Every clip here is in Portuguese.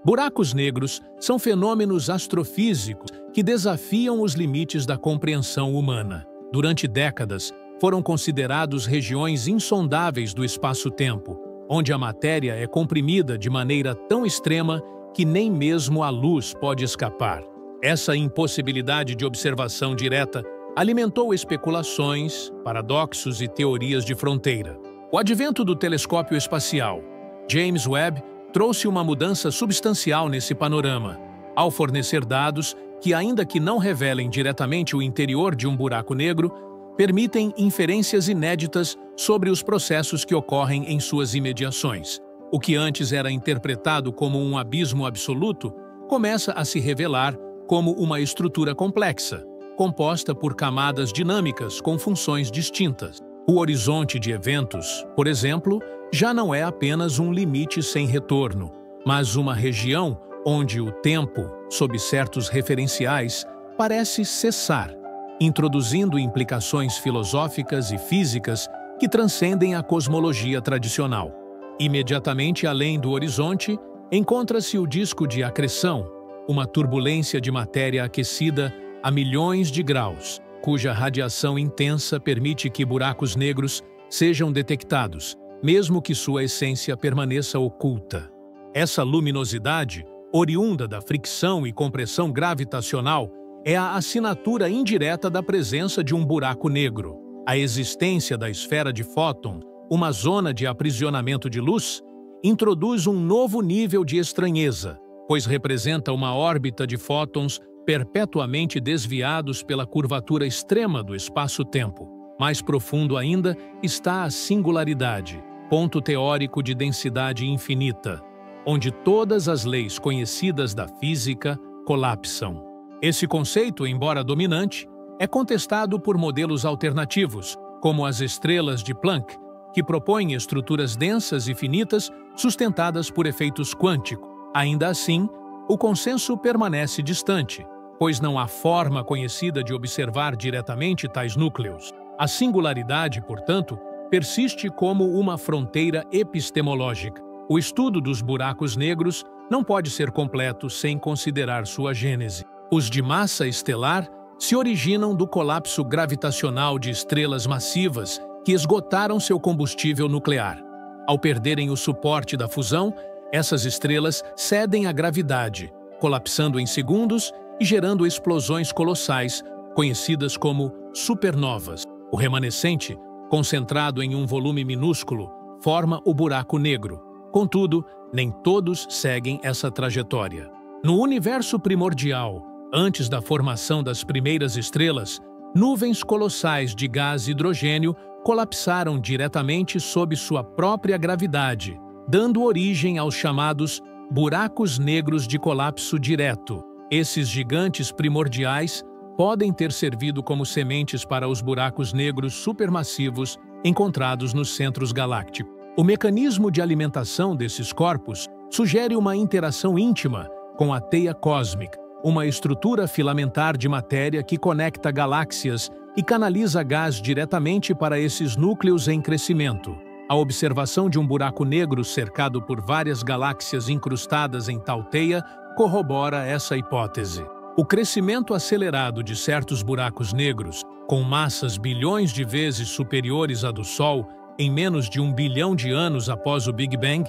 Buracos negros são fenômenos astrofísicos que desafiam os limites da compreensão humana. Durante décadas, foram considerados regiões insondáveis do espaço-tempo, onde a matéria é comprimida de maneira tão extrema que nem mesmo a luz pode escapar. Essa impossibilidade de observação direta alimentou especulações, paradoxos e teorias de fronteira. O advento do telescópio espacial, James Webb, trouxe uma mudança substancial nesse panorama, ao fornecer dados que, ainda que não revelem diretamente o interior de um buraco negro, permitem inferências inéditas sobre os processos que ocorrem em suas imediações. O que antes era interpretado como um abismo absoluto começa a se revelar como uma estrutura complexa, composta por camadas dinâmicas com funções distintas. O horizonte de eventos, por exemplo, já não é apenas um limite sem retorno, mas uma região onde o tempo, sob certos referenciais, parece cessar, introduzindo implicações filosóficas e físicas que transcendem a cosmologia tradicional. Imediatamente além do horizonte, encontra-se o disco de acreção, uma turbulência de matéria aquecida a milhões de graus, cuja radiação intensa permite que buracos negros sejam detectados, mesmo que sua essência permaneça oculta. Essa luminosidade, oriunda da fricção e compressão gravitacional, é a assinatura indireta da presença de um buraco negro. A existência da esfera de fóton, uma zona de aprisionamento de luz, introduz um novo nível de estranheza, pois representa uma órbita de fótons perpetuamente desviados pela curvatura extrema do espaço-tempo. Mais profundo ainda está a singularidade, ponto teórico de densidade infinita, onde todas as leis conhecidas da física colapsam. Esse conceito, embora dominante, é contestado por modelos alternativos, como as estrelas de Planck, que propõem estruturas densas e finitas sustentadas por efeitos quânticos. Ainda assim, o consenso permanece distante, pois não há forma conhecida de observar diretamente tais núcleos. A singularidade, portanto, persiste como uma fronteira epistemológica. O estudo dos buracos negros não pode ser completo sem considerar sua gênese. Os de massa estelar se originam do colapso gravitacional de estrelas massivas que esgotaram seu combustível nuclear. Ao perderem o suporte da fusão, essas estrelas cedem à gravidade, colapsando em segundos e gerando explosões colossais, conhecidas como supernovas. O remanescente, concentrado em um volume minúsculo, forma o buraco negro. Contudo, nem todos seguem essa trajetória. No universo primordial, antes da formação das primeiras estrelas, nuvens colossais de gás hidrogênio colapsaram diretamente sob sua própria gravidade, dando origem aos chamados buracos negros de colapso direto. Esses gigantes primordiais podem ter servido como sementes para os buracos negros supermassivos encontrados nos centros galácticos. O mecanismo de alimentação desses corpos sugere uma interação íntima com a teia cósmica, uma estrutura filamentar de matéria que conecta galáxias e canaliza gás diretamente para esses núcleos em crescimento. A observação de um buraco negro cercado por várias galáxias incrustadas em tal teia corrobora essa hipótese. O crescimento acelerado de certos buracos negros, com massas bilhões de vezes superiores à do Sol em menos de 1 bilhão de anos após o Big Bang,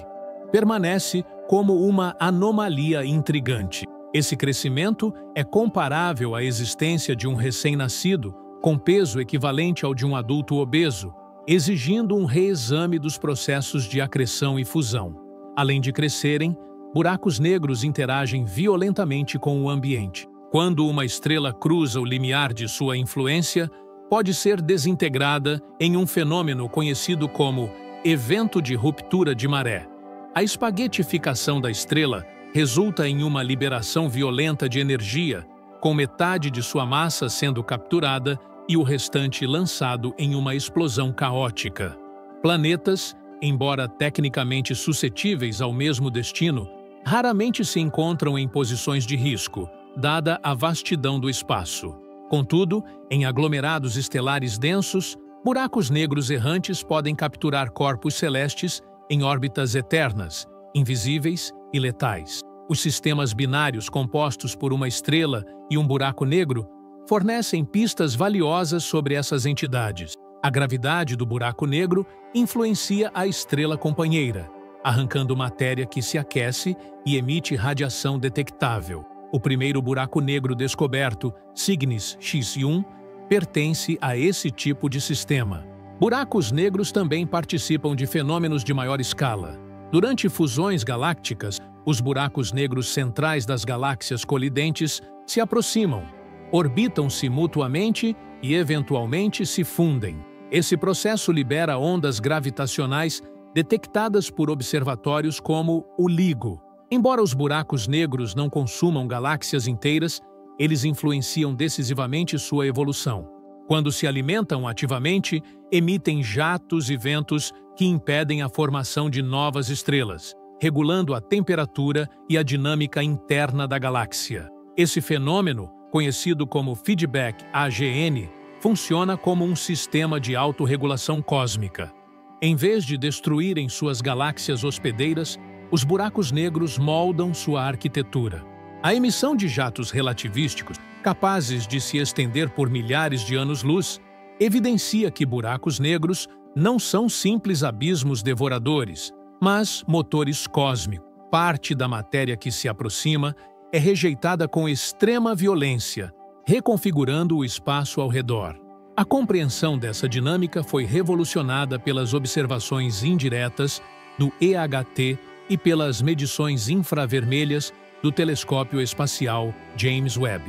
permanece como uma anomalia intrigante. Esse crescimento é comparável à existência de um recém-nascido com peso equivalente ao de um adulto obeso, exigindo um reexame dos processos de acreção e fusão. Além de crescerem, buracos negros interagem violentamente com o ambiente. Quando uma estrela cruza o limiar de sua influência, pode ser desintegrada em um fenômeno conhecido como evento de ruptura de maré. A espaguetificação da estrela resulta em uma liberação violenta de energia, com metade de sua massa sendo capturada e o restante lançado em uma explosão caótica. Planetas, embora tecnicamente suscetíveis ao mesmo destino, raramente se encontram em posições de risco, dada a vastidão do espaço. Contudo, em aglomerados estelares densos, buracos negros errantes podem capturar corpos celestes em órbitas eternas, invisíveis e letais. Os sistemas binários compostos por uma estrela e um buraco negro fornecem pistas valiosas sobre essas entidades. A gravidade do buraco negro influencia a estrela companheira, arrancando matéria que se aquece e emite radiação detectável. O primeiro buraco negro descoberto, Cygnus X1, pertence a esse tipo de sistema. Buracos negros também participam de fenômenos de maior escala. Durante fusões galácticas, os buracos negros centrais das galáxias colidentes se aproximam, orbitam-se mutuamente e, eventualmente, se fundem. Esse processo libera ondas gravitacionais detectadas por observatórios como o LIGO. Embora os buracos negros não consumam galáxias inteiras, eles influenciam decisivamente sua evolução. Quando se alimentam ativamente, emitem jatos e ventos que impedem a formação de novas estrelas, regulando a temperatura e a dinâmica interna da galáxia. Esse fenômeno, conhecido como feedback AGN, funciona como um sistema de autorregulação cósmica. Em vez de destruírem suas galáxias hospedeiras, os buracos negros moldam sua arquitetura. A emissão de jatos relativísticos, capazes de se estender por milhares de anos-luz, evidencia que buracos negros não são simples abismos devoradores, mas motores cósmicos. Parte da matéria que se aproxima é rejeitada com extrema violência, reconfigurando o espaço ao redor. A compreensão dessa dinâmica foi revolucionada pelas observações indiretas do EHT e pelas medições infravermelhas do telescópio espacial James Webb.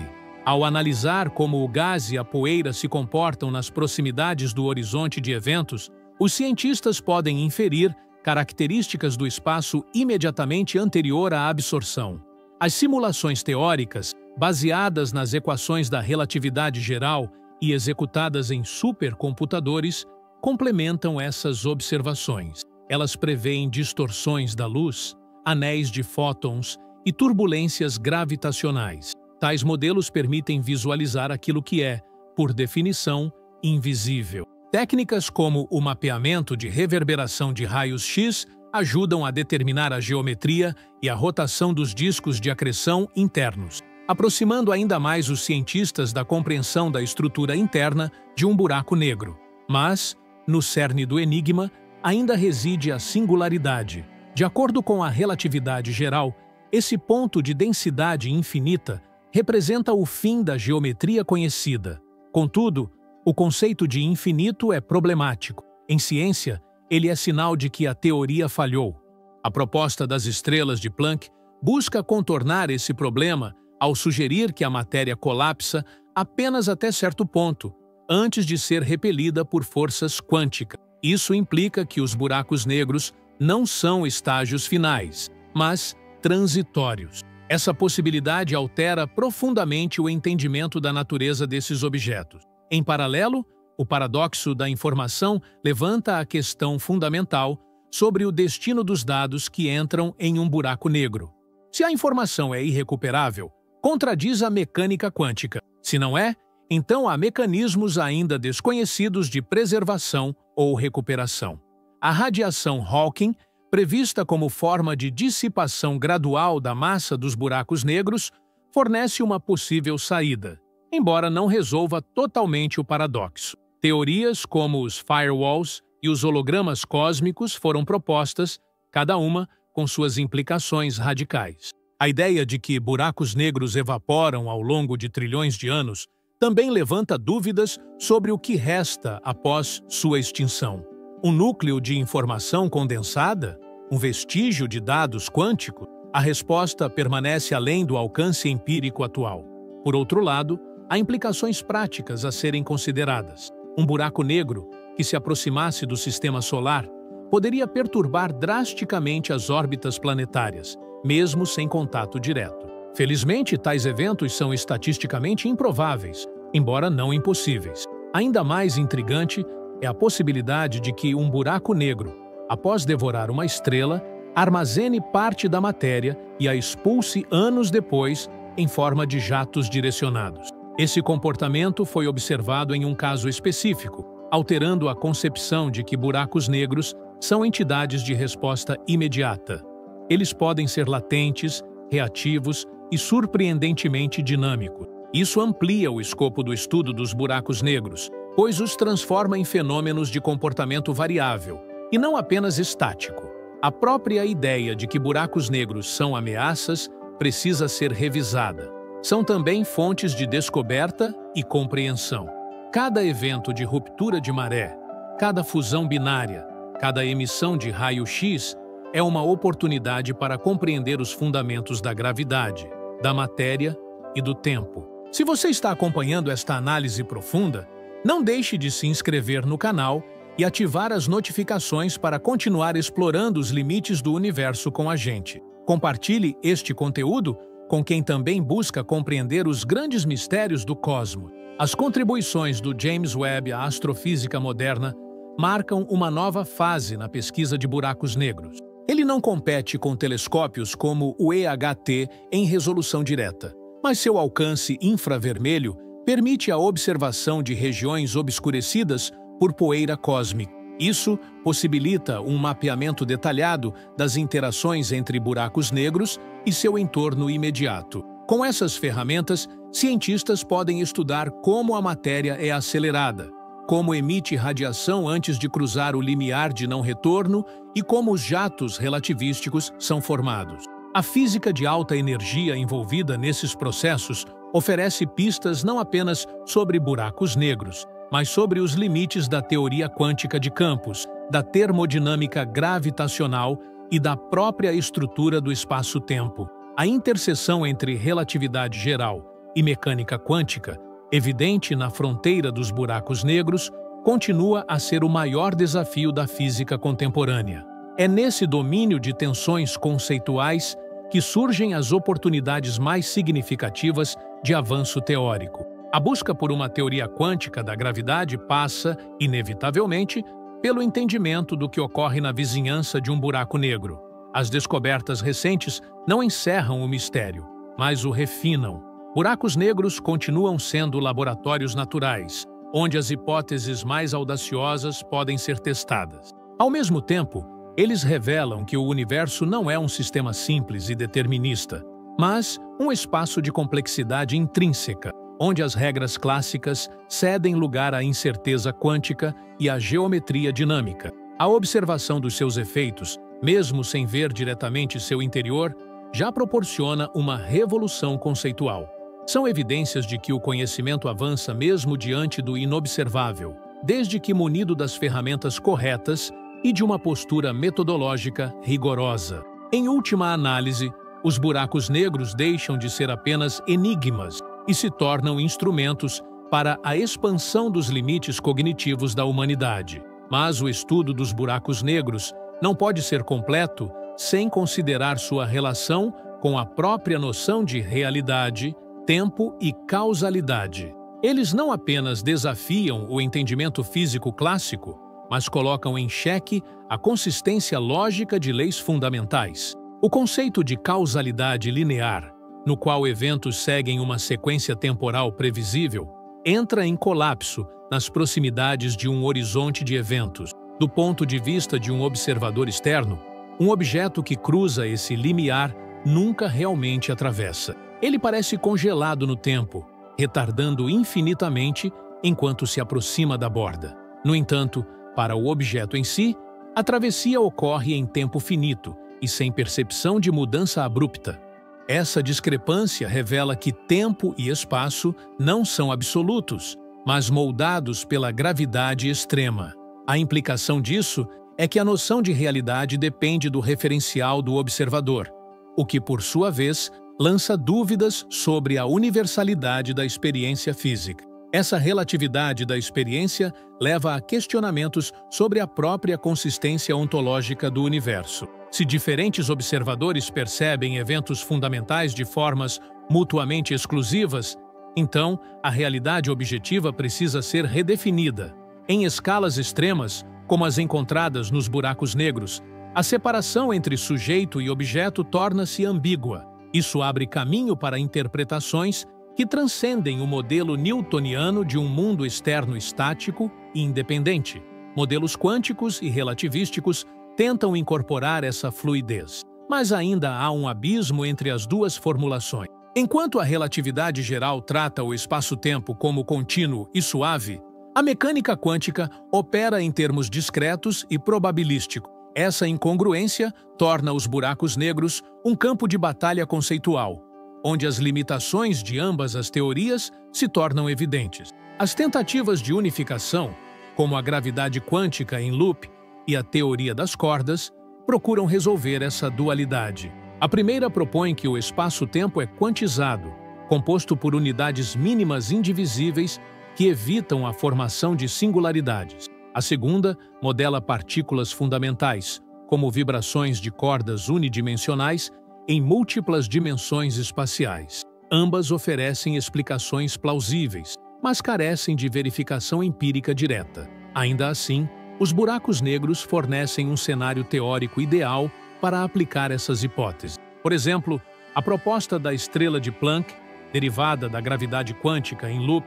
Ao analisar como o gás e a poeira se comportam nas proximidades do horizonte de eventos, os cientistas podem inferir características do espaço imediatamente anterior à absorção. As simulações teóricas, baseadas nas equações da relatividade geral e executadas em supercomputadores, complementam essas observações. Elas preveem distorções da luz, anéis de fótons e turbulências gravitacionais. Tais modelos permitem visualizar aquilo que é, por definição, invisível. Técnicas como o mapeamento de reverberação de raios X ajudam a determinar a geometria e a rotação dos discos de acreção internos, aproximando ainda mais os cientistas da compreensão da estrutura interna de um buraco negro. Mas, no cerne do enigma, ainda reside a singularidade. De acordo com a relatividade geral, esse ponto de densidade infinita representa o fim da geometria conhecida. Contudo, o conceito de infinito é problemático. Em ciência, ele é sinal de que a teoria falhou. A proposta das estrelas de Planck busca contornar esse problema ao sugerir que a matéria colapsa apenas até certo ponto, antes de ser repelida por forças quânticas. Isso implica que os buracos negros não são estágios finais, mas transitórios. Essa possibilidade altera profundamente o entendimento da natureza desses objetos. Em paralelo, o paradoxo da informação levanta a questão fundamental sobre o destino dos dados que entram em um buraco negro. Se a informação é irrecuperável, contradiz a mecânica quântica. Se não é, então há mecanismos ainda desconhecidos de preservação ou recuperação. A radiação Hawking, prevista como forma de dissipação gradual da massa dos buracos negros, fornece uma possível saída, embora não resolva totalmente o paradoxo. Teorias como os firewalls e os hologramas cósmicos foram propostas, cada uma com suas implicações radicais. A ideia de que buracos negros evaporam ao longo de trilhões de anos também levanta dúvidas sobre o que resta após sua extinção. Um núcleo de informação condensada? Um vestígio de dados quânticos? A resposta permanece além do alcance empírico atual. Por outro lado, há implicações práticas a serem consideradas. Um buraco negro, que se aproximasse do sistema solar, poderia perturbar drasticamente as órbitas planetárias, mesmo sem contato direto. Felizmente, tais eventos são estatisticamente improváveis, embora não impossíveis. Ainda mais intrigante é a possibilidade de que um buraco negro, após devorar uma estrela, armazene parte da matéria e a expulse anos depois em forma de jatos direcionados. Esse comportamento foi observado em um caso específico, alterando a concepção de que buracos negros são entidades de resposta imediata. Eles podem ser latentes, reativos e surpreendentemente dinâmicos. Isso amplia o escopo do estudo dos buracos negros, pois os transforma em fenômenos de comportamento variável, e não apenas estático. A própria ideia de que buracos negros são ameaças precisa ser revisada. São também fontes de descoberta e compreensão. Cada evento de ruptura de maré, cada fusão binária, cada emissão de raio-x é uma oportunidade para compreender os fundamentos da gravidade, da matéria e do tempo. Se você está acompanhando esta análise profunda, não deixe de se inscrever no canal e ativar as notificações para continuar explorando os limites do universo com a gente. Compartilhe este conteúdo com quem também busca compreender os grandes mistérios do cosmos. As contribuições do James Webb à astrofísica moderna marcam uma nova fase na pesquisa de buracos negros. Ele não compete com telescópios como o EHT em resolução direta, mas seu alcance infravermelho permite a observação de regiões obscurecidas por poeira cósmica. Isso possibilita um mapeamento detalhado das interações entre buracos negros e seu entorno imediato. Com essas ferramentas, cientistas podem estudar como a matéria é acelerada, como emite radiação antes de cruzar o limiar de não retorno e como os jatos relativísticos são formados. A física de alta energia envolvida nesses processos oferece pistas não apenas sobre buracos negros, mas sobre os limites da teoria quântica de campos, da termodinâmica gravitacional e da própria estrutura do espaço-tempo. A interseção entre relatividade geral e mecânica quântica, evidente na fronteira dos buracos negros, continua a ser o maior desafio da física contemporânea. É nesse domínio de tensões conceituais que surgem as oportunidades mais significativas de avanço teórico. A busca por uma teoria quântica da gravidade passa, inevitavelmente, pelo entendimento do que ocorre na vizinhança de um buraco negro. As descobertas recentes não encerram o mistério, mas o refinam. Buracos negros continuam sendo laboratórios naturais, onde as hipóteses mais audaciosas podem ser testadas. Ao mesmo tempo, eles revelam que o universo não é um sistema simples e determinista, mas um espaço de complexidade intrínseca, onde as regras clássicas cedem lugar à incerteza quântica e à geometria dinâmica. A observação dos seus efeitos, mesmo sem ver diretamente seu interior, já proporciona uma revolução conceitual. São evidências de que o conhecimento avança mesmo diante do inobservável, desde que munido das ferramentas corretas e de uma postura metodológica rigorosa. Em última análise, os buracos negros deixam de ser apenas enigmas e se tornam instrumentos para a expansão dos limites cognitivos da humanidade. Mas o estudo dos buracos negros não pode ser completo sem considerar sua relação com a própria noção de realidade, tempo e causalidade. Eles não apenas desafiam o entendimento físico clássico, mas colocam em xeque a consistência lógica de leis fundamentais. O conceito de causalidade linear, no qual eventos seguem uma sequência temporal previsível, entra em colapso nas proximidades de um horizonte de eventos. Do ponto de vista de um observador externo, um objeto que cruza esse limiar nunca realmente atravessa. Ele parece congelado no tempo, retardando infinitamente enquanto se aproxima da borda. No entanto, para o objeto em si, a travessia ocorre em tempo finito e sem percepção de mudança abrupta. Essa discrepância revela que tempo e espaço não são absolutos, mas moldados pela gravidade extrema. A implicação disso é que a noção de realidade depende do referencial do observador, o que, por sua vez, lança dúvidas sobre a universalidade da experiência física. Essa relatividade da experiência leva a questionamentos sobre a própria consistência ontológica do universo. Se diferentes observadores percebem eventos fundamentais de formas mutuamente exclusivas, então a realidade objetiva precisa ser redefinida. Em escalas extremas, como as encontradas nos buracos negros, a separação entre sujeito e objeto torna-se ambígua. Isso abre caminho para interpretações que transcendem o modelo newtoniano de um mundo externo estático e independente. Modelos quânticos e relativísticos tentam incorporar essa fluidez. mas ainda há um abismo entre as duas formulações. Enquanto a relatividade geral trata o espaço-tempo como contínuo e suave, a mecânica quântica opera em termos discretos e probabilísticos. Essa incongruência torna os buracos negros um campo de batalha conceitual, onde as limitações de ambas as teorias se tornam evidentes. As tentativas de unificação, como a gravidade quântica em loop e a teoria das cordas, procuram resolver essa dualidade. A primeira propõe que o espaço-tempo é quantizado, composto por unidades mínimas indivisíveis que evitam a formação de singularidades. A segunda modela partículas fundamentais, como vibrações de cordas unidimensionais em múltiplas dimensões espaciais. Ambas oferecem explicações plausíveis, mas carecem de verificação empírica direta. Ainda assim, os buracos negros fornecem um cenário teórico ideal para aplicar essas hipóteses. Por exemplo, a proposta da estrela de Planck, derivada da gravidade quântica em loop,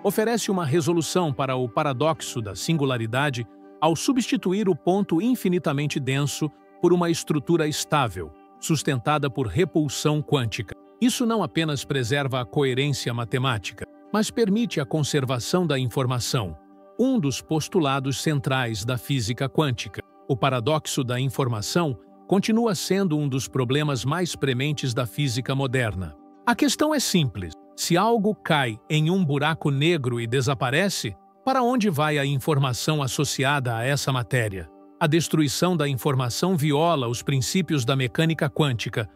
oferece uma resolução para o paradoxo da singularidade ao substituir o ponto infinitamente denso por uma estrutura estável, sustentada por repulsão quântica. Isso não apenas preserva a coerência matemática, mas permite a conservação da informação, um dos postulados centrais da física quântica. O paradoxo da informação continua sendo um dos problemas mais prementes da física moderna. A questão é simples. Se algo cai em um buraco negro e desaparece, para onde vai a informação associada a essa matéria? A destruição da informação viola os princípios da mecânica quântica,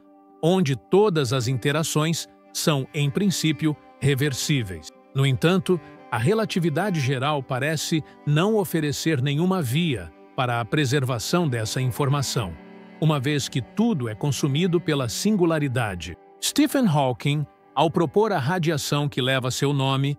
onde todas as interações são, em princípio, reversíveis. No entanto, a relatividade geral parece não oferecer nenhuma via para a preservação dessa informação, uma vez que tudo é consumido pela singularidade. Stephen Hawking, ao propor a radiação que leva seu nome,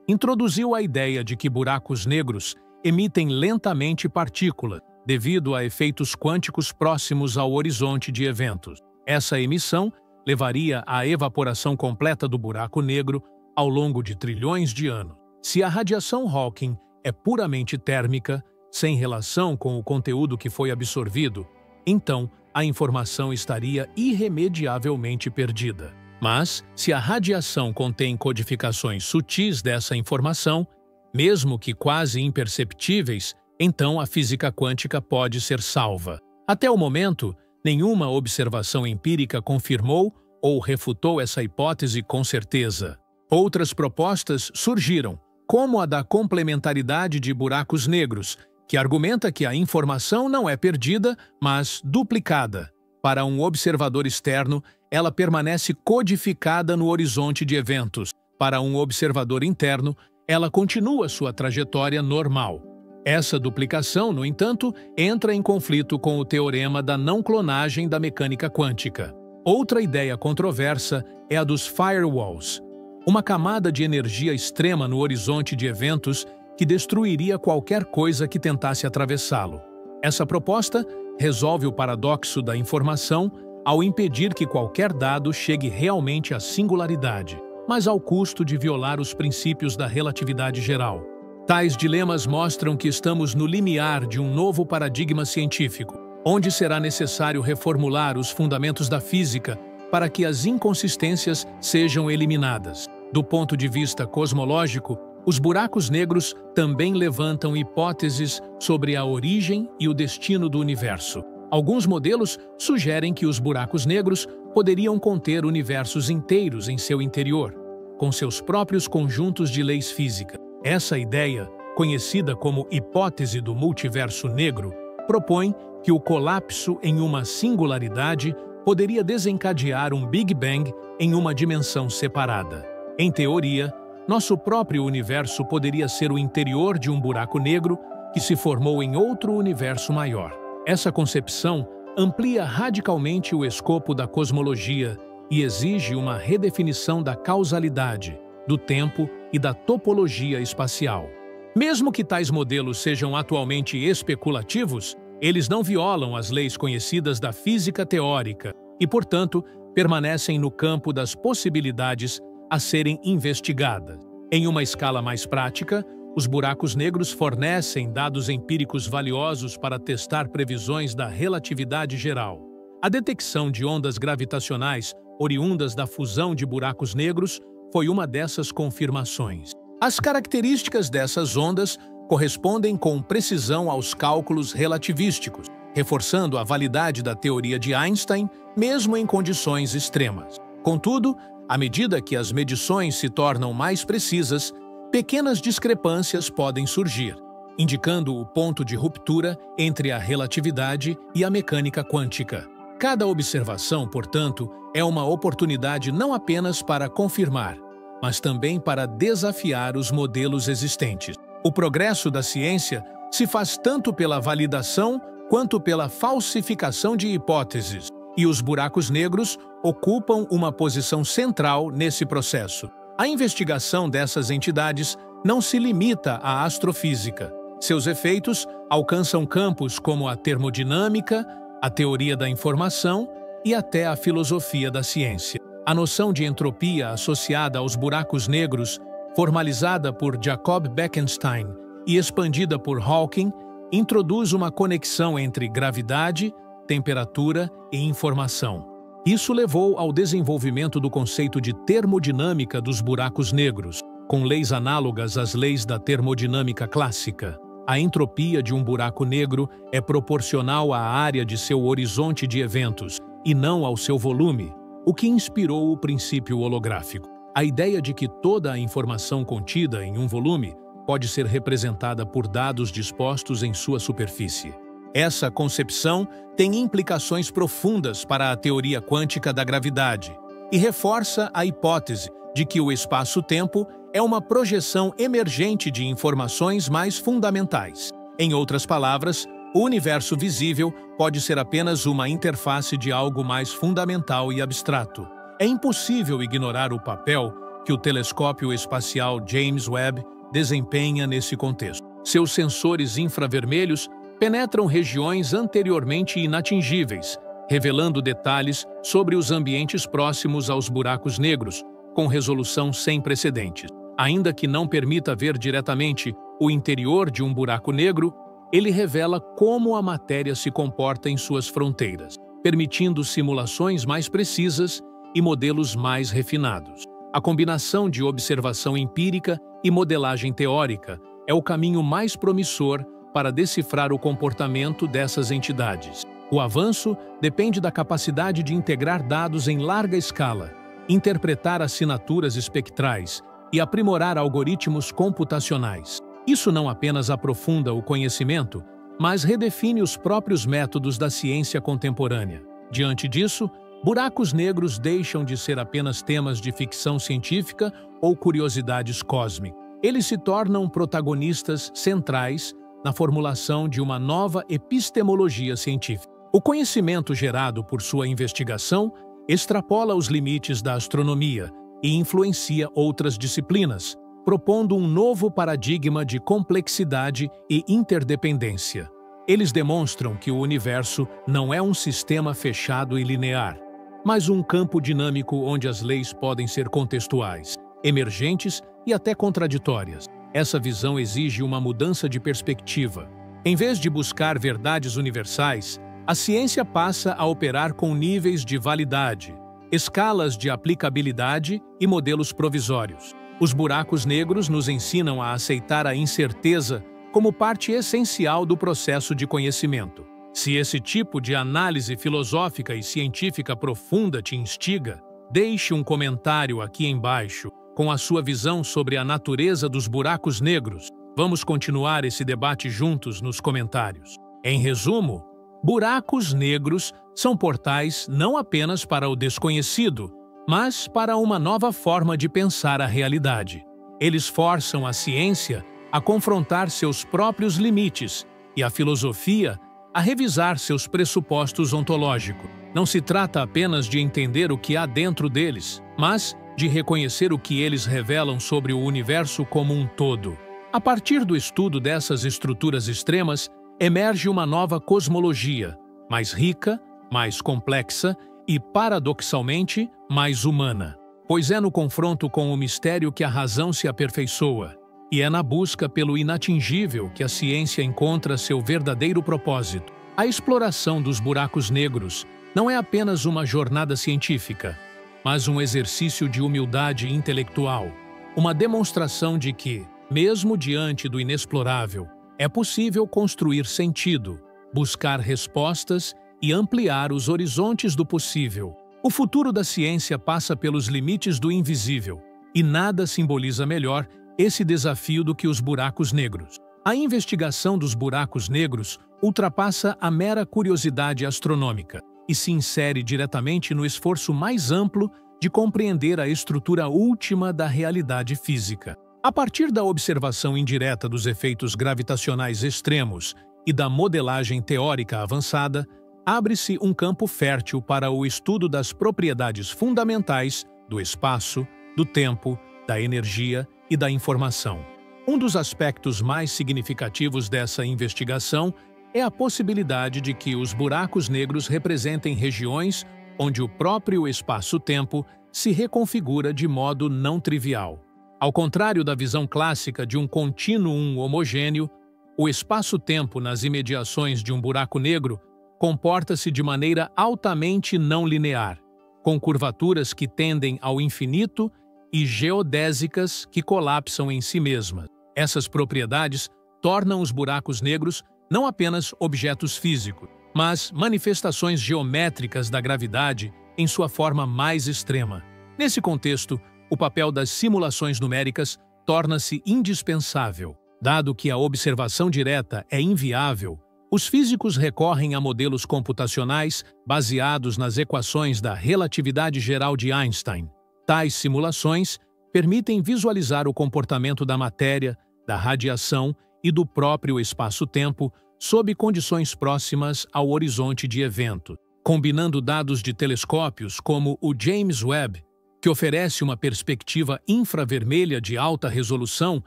introduziu a ideia de que buracos negros emitem lentamente partículas, devido a efeitos quânticos próximos ao horizonte de eventos. Essa emissão levaria à evaporação completa do buraco negro ao longo de trilhões de anos. Se a radiação Hawking é puramente térmica, sem relação com o conteúdo que foi absorvido, então a informação estaria irremediavelmente perdida. Mas, se a radiação contém codificações sutis dessa informação, mesmo que quase imperceptíveis, então a física quântica pode ser salva. Até o momento, nenhuma observação empírica confirmou ou refutou essa hipótese com certeza. Outras propostas surgiram, como a da complementaridade de buracos negros, que argumenta que a informação não é perdida, mas duplicada. Para um observador externo, ela permanece codificada no horizonte de eventos. Para um observador interno, ela continua sua trajetória normal. Essa duplicação, no entanto, entra em conflito com o teorema da não-clonagem da mecânica quântica. Outra ideia controversa é a dos firewalls, uma camada de energia extrema no horizonte de eventos que destruiria qualquer coisa que tentasse atravessá-lo. Essa proposta resolve o paradoxo da informação ao impedir que qualquer dado chegue realmente à singularidade, mas ao custo de violar os princípios da relatividade geral. Tais dilemas mostram que estamos no limiar de um novo paradigma científico, onde será necessário reformular os fundamentos da física para que as inconsistências sejam eliminadas. Do ponto de vista cosmológico, os buracos negros também levantam hipóteses sobre a origem e o destino do universo. Alguns modelos sugerem que os buracos negros poderiam conter universos inteiros em seu interior, com seus próprios conjuntos de leis físicas. Essa ideia, conhecida como hipótese do multiverso negro, propõe que o colapso em uma singularidade poderia desencadear um Big Bang em uma dimensão separada. Em teoria, nosso próprio universo poderia ser o interior de um buraco negro que se formou em outro universo maior. Essa concepção amplia radicalmente o escopo da cosmologia e exige uma redefinição da causalidade, do tempo e da topologia espacial. Mesmo que tais modelos sejam atualmente especulativos, eles não violam as leis conhecidas da física teórica e, portanto, permanecem no campo das possibilidades a serem investigadas. Em uma escala mais prática, os buracos negros fornecem dados empíricos valiosos para testar previsões da relatividade geral. A detecção de ondas gravitacionais oriundas da fusão de buracos negros foi uma dessas confirmações. As características dessas ondas correspondem com precisão aos cálculos relativísticos, reforçando a validade da teoria de Einstein, mesmo em condições extremas. Contudo, à medida que as medições se tornam mais precisas, pequenas discrepâncias podem surgir, indicando o ponto de ruptura entre a relatividade e a mecânica quântica. Cada observação, portanto, é uma oportunidade não apenas para confirmar, mas também para desafiar os modelos existentes. O progresso da ciência se faz tanto pela validação quanto pela falsificação de hipóteses, e os buracos negros ocupam uma posição central nesse processo. A investigação dessas entidades não se limita à astrofísica. Seus efeitos alcançam campos como a termodinâmica, a teoria da informação e até a filosofia da ciência. A noção de entropia associada aos buracos negros, formalizada por Jacob Bekenstein e expandida por Hawking, introduz uma conexão entre gravidade, temperatura e informação. Isso levou ao desenvolvimento do conceito de termodinâmica dos buracos negros, com leis análogas às leis da termodinâmica clássica. A entropia de um buraco negro é proporcional à área de seu horizonte de eventos, e não ao seu volume, o que inspirou o princípio holográfico. A ideia de que toda a informação contida em um volume pode ser representada por dados dispostos em sua superfície. Essa concepção tem implicações profundas para a teoria quântica da gravidade e reforça a hipótese de que o espaço-tempo é uma projeção emergente de informações mais fundamentais. Em outras palavras, o universo visível pode ser apenas uma interface de algo mais fundamental e abstrato. É impossível ignorar o papel que o telescópio espacial James Webb desempenha nesse contexto. Seus sensores infravermelhos penetram regiões anteriormente inatingíveis, revelando detalhes sobre os ambientes próximos aos buracos negros, com resolução sem precedentes. Ainda que não permita ver diretamente o interior de um buraco negro, ele revela como a matéria se comporta em suas fronteiras, permitindo simulações mais precisas e modelos mais refinados. A combinação de observação empírica e modelagem teórica é o caminho mais promissor para decifrar o comportamento dessas entidades. O avanço depende da capacidade de integrar dados em larga escala, interpretar assinaturas espectrais e aprimorar algoritmos computacionais. Isso não apenas aprofunda o conhecimento, mas redefine os próprios métodos da ciência contemporânea. Diante disso, buracos negros deixam de ser apenas temas de ficção científica ou curiosidades cósmicas. Eles se tornam protagonistas centrais na formulação de uma nova epistemologia científica. O conhecimento gerado por sua investigação extrapola os limites da astronomia e influencia outras disciplinas, propondo um novo paradigma de complexidade e interdependência. Eles demonstram que o universo não é um sistema fechado e linear, mas um campo dinâmico onde as leis podem ser contextuais, emergentes e até contraditórias. Essa visão exige uma mudança de perspectiva. Em vez de buscar verdades universais, a ciência passa a operar com níveis de validade, escalas de aplicabilidade e modelos provisórios. Os buracos negros nos ensinam a aceitar a incerteza como parte essencial do processo de conhecimento. Se esse tipo de análise filosófica e científica profunda te instiga, deixe um comentário aqui embaixo com a sua visão sobre a natureza dos buracos negros. Vamos continuar esse debate juntos nos comentários. Em resumo, buracos negros são portais não apenas para o desconhecido, mas para uma nova forma de pensar a realidade. Eles forçam a ciência a confrontar seus próprios limites e a filosofia a revisar seus pressupostos ontológicos. Não se trata apenas de entender o que há dentro deles, mas de reconhecer o que eles revelam sobre o universo como um todo. A partir do estudo dessas estruturas extremas, emerge uma nova cosmologia, mais rica, mais complexa e, paradoxalmente, mais humana. Pois é no confronto com o mistério que a razão se aperfeiçoa, e é na busca pelo inatingível que a ciência encontra seu verdadeiro propósito. A exploração dos buracos negros não é apenas uma jornada científica, mas um exercício de humildade intelectual, uma demonstração de que, mesmo diante do inexplorável, é possível construir sentido, buscar respostas e ampliar os horizontes do possível. O futuro da ciência passa pelos limites do invisível, e nada simboliza melhor esse desafio do que os buracos negros. A investigação dos buracos negros ultrapassa a mera curiosidade astronômica e se insere diretamente no esforço mais amplo de compreender a estrutura última da realidade física. A partir da observação indireta dos efeitos gravitacionais extremos e da modelagem teórica avançada, abre-se um campo fértil para o estudo das propriedades fundamentais do espaço, do tempo, da energia e da informação. Um dos aspectos mais significativos dessa investigação é a possibilidade de que os buracos negros representem regiões onde o próprio espaço-tempo se reconfigura de modo não trivial. Ao contrário da visão clássica de um contínuo homogêneo, o espaço-tempo nas imediações de um buraco negro comporta-se de maneira altamente não linear, com curvaturas que tendem ao infinito e geodésicas que colapsam em si mesmas. Essas propriedades tornam os buracos negros não apenas objetos físicos, mas manifestações geométricas da gravidade em sua forma mais extrema. Nesse contexto, o papel das simulações numéricas torna-se indispensável. Dado que a observação direta é inviável, os físicos recorrem a modelos computacionais baseados nas equações da relatividade geral de Einstein. Tais simulações permitem visualizar o comportamento da matéria, da radiação e do próprio espaço-tempo sob condições próximas ao horizonte de evento. Combinando dados de telescópios como o James Webb, que oferece uma perspectiva infravermelha de alta resolução,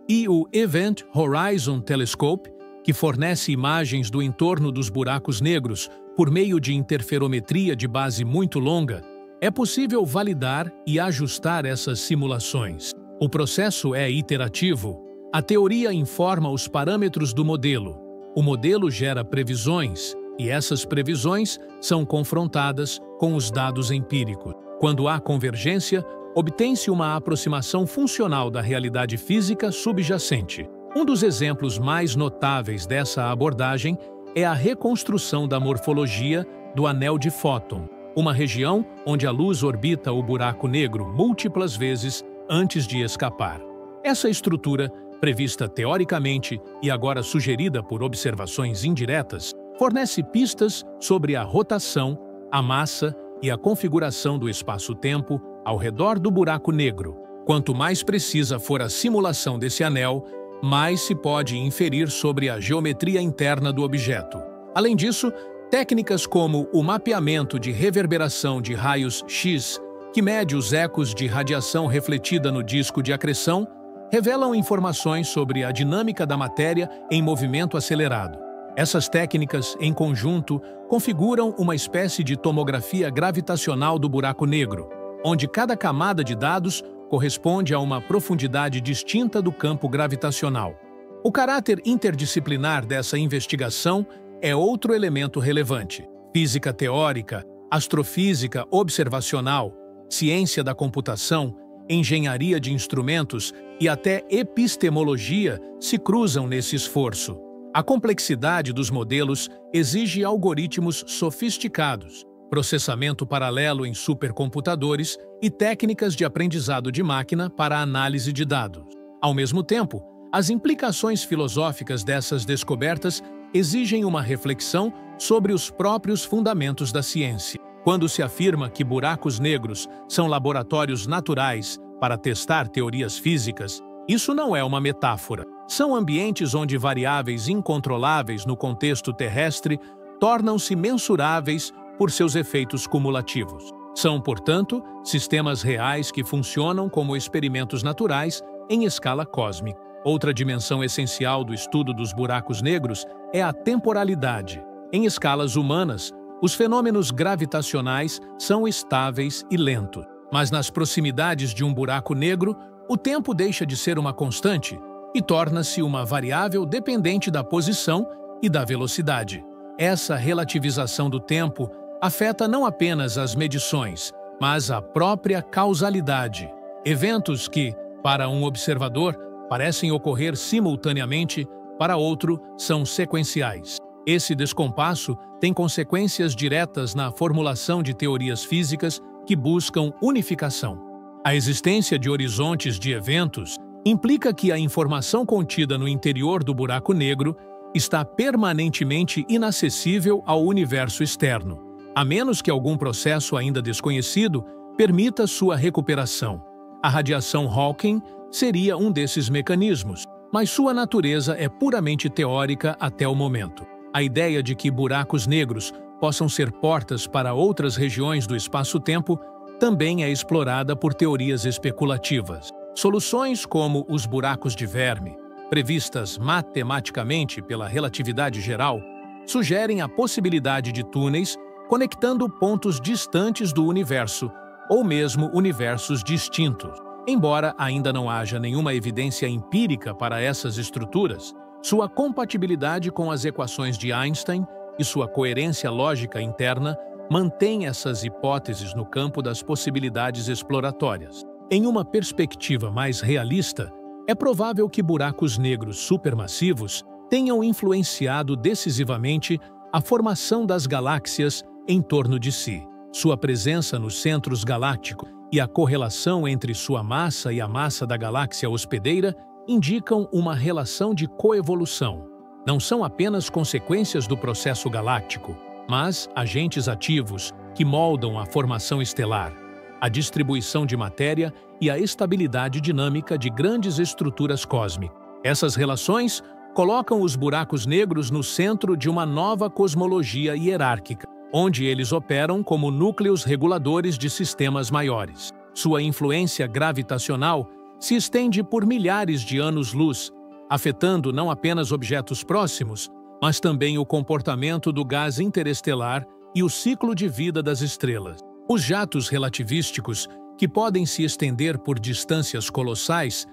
e o Event Horizon Telescope, que fornece imagens do entorno dos buracos negros por meio de interferometria de base muito longa, é possível validar e ajustar essas simulações. O processo é iterativo. A teoria informa os parâmetros do modelo. O modelo gera previsões, e essas previsões são confrontadas com os dados empíricos. Quando há convergência, obtém-se uma aproximação funcional da realidade física subjacente. Um dos exemplos mais notáveis dessa abordagem é a reconstrução da morfologia do anel de Fóton, uma região onde a luz orbita o buraco negro múltiplas vezes antes de escapar. Essa estrutura, prevista teoricamente e agora sugerida por observações indiretas, fornece pistas sobre a rotação, a massa e a configuração do espaço-tempo ao redor do buraco negro. Quanto mais precisa for a simulação desse anel, mais se pode inferir sobre a geometria interna do objeto. Além disso, técnicas como o mapeamento de reverberação de raios X, que mede os ecos de radiação refletida no disco de acreção, revelam informações sobre a dinâmica da matéria em movimento acelerado. Essas técnicas, em conjunto, configuram uma espécie de tomografia gravitacional do buraco negro, onde cada camada de dados corresponde a uma profundidade distinta do campo gravitacional. O caráter interdisciplinar dessa investigação é outro elemento relevante. Física teórica, astrofísica observacional, ciência da computação, engenharia de instrumentos e até epistemologia se cruzam nesse esforço. A complexidade dos modelos exige algoritmos sofisticados, processamento paralelo em supercomputadores e técnicas de aprendizado de máquina para análise de dados. Ao mesmo tempo, as implicações filosóficas dessas descobertas exigem uma reflexão sobre os próprios fundamentos da ciência. Quando se afirma que buracos negros são laboratórios naturais para testar teorias físicas, isso não é uma metáfora. São ambientes onde variáveis incontroláveis no contexto terrestre tornam-se mensuráveis por seus efeitos cumulativos. São, portanto, sistemas reais que funcionam como experimentos naturais em escala cósmica. Outra dimensão essencial do estudo dos buracos negros é a temporalidade. Em escalas humanas, os fenômenos gravitacionais são estáveis e lentos. Mas nas proximidades de um buraco negro, o tempo deixa de ser uma constante e torna-se uma variável dependente da posição e da velocidade. Essa relativização do tempo afeta não apenas as medições, mas a própria causalidade. Eventos que, para um observador, parecem ocorrer simultaneamente, para outro, são sequenciais. Esse descompasso tem consequências diretas na formulação de teorias físicas que buscam unificação. A existência de horizontes de eventos implica que a informação contida no interior do buraco negro está permanentemente inacessível ao universo externo, a menos que algum processo ainda desconhecido permita sua recuperação. A radiação Hawking seria um desses mecanismos, mas sua natureza é puramente teórica até o momento. A ideia de que buracos negros possam ser portas para outras regiões do espaço-tempo também é explorada por teorias especulativas. Soluções como os buracos de Verme, previstas matematicamente pela relatividade geral, sugerem a possibilidade de túneis conectando pontos distantes do universo, ou mesmo universos distintos. Embora ainda não haja nenhuma evidência empírica para essas estruturas, sua compatibilidade com as equações de Einstein e sua coerência lógica interna mantém essas hipóteses no campo das possibilidades exploratórias. Em uma perspectiva mais realista, é provável que buracos negros supermassivos tenham influenciado decisivamente a formação das galáxias em torno de si. Sua presença nos centros galácticos e a correlação entre sua massa e a massa da galáxia hospedeira indicam uma relação de coevolução. Não são apenas consequências do processo galáctico, mas agentes ativos que moldam a formação estelar, a distribuição de matéria e a estabilidade dinâmica de grandes estruturas cósmicas. Essas relações colocam os buracos negros no centro de uma nova cosmologia hierárquica, onde eles operam como núcleos reguladores de sistemas maiores. Sua influência gravitacional se estende por milhares de anos-luz, afetando não apenas objetos próximos, mas também o comportamento do gás interestelar e o ciclo de vida das estrelas. Os jatos relativísticos, que podem se estender por distâncias colossais,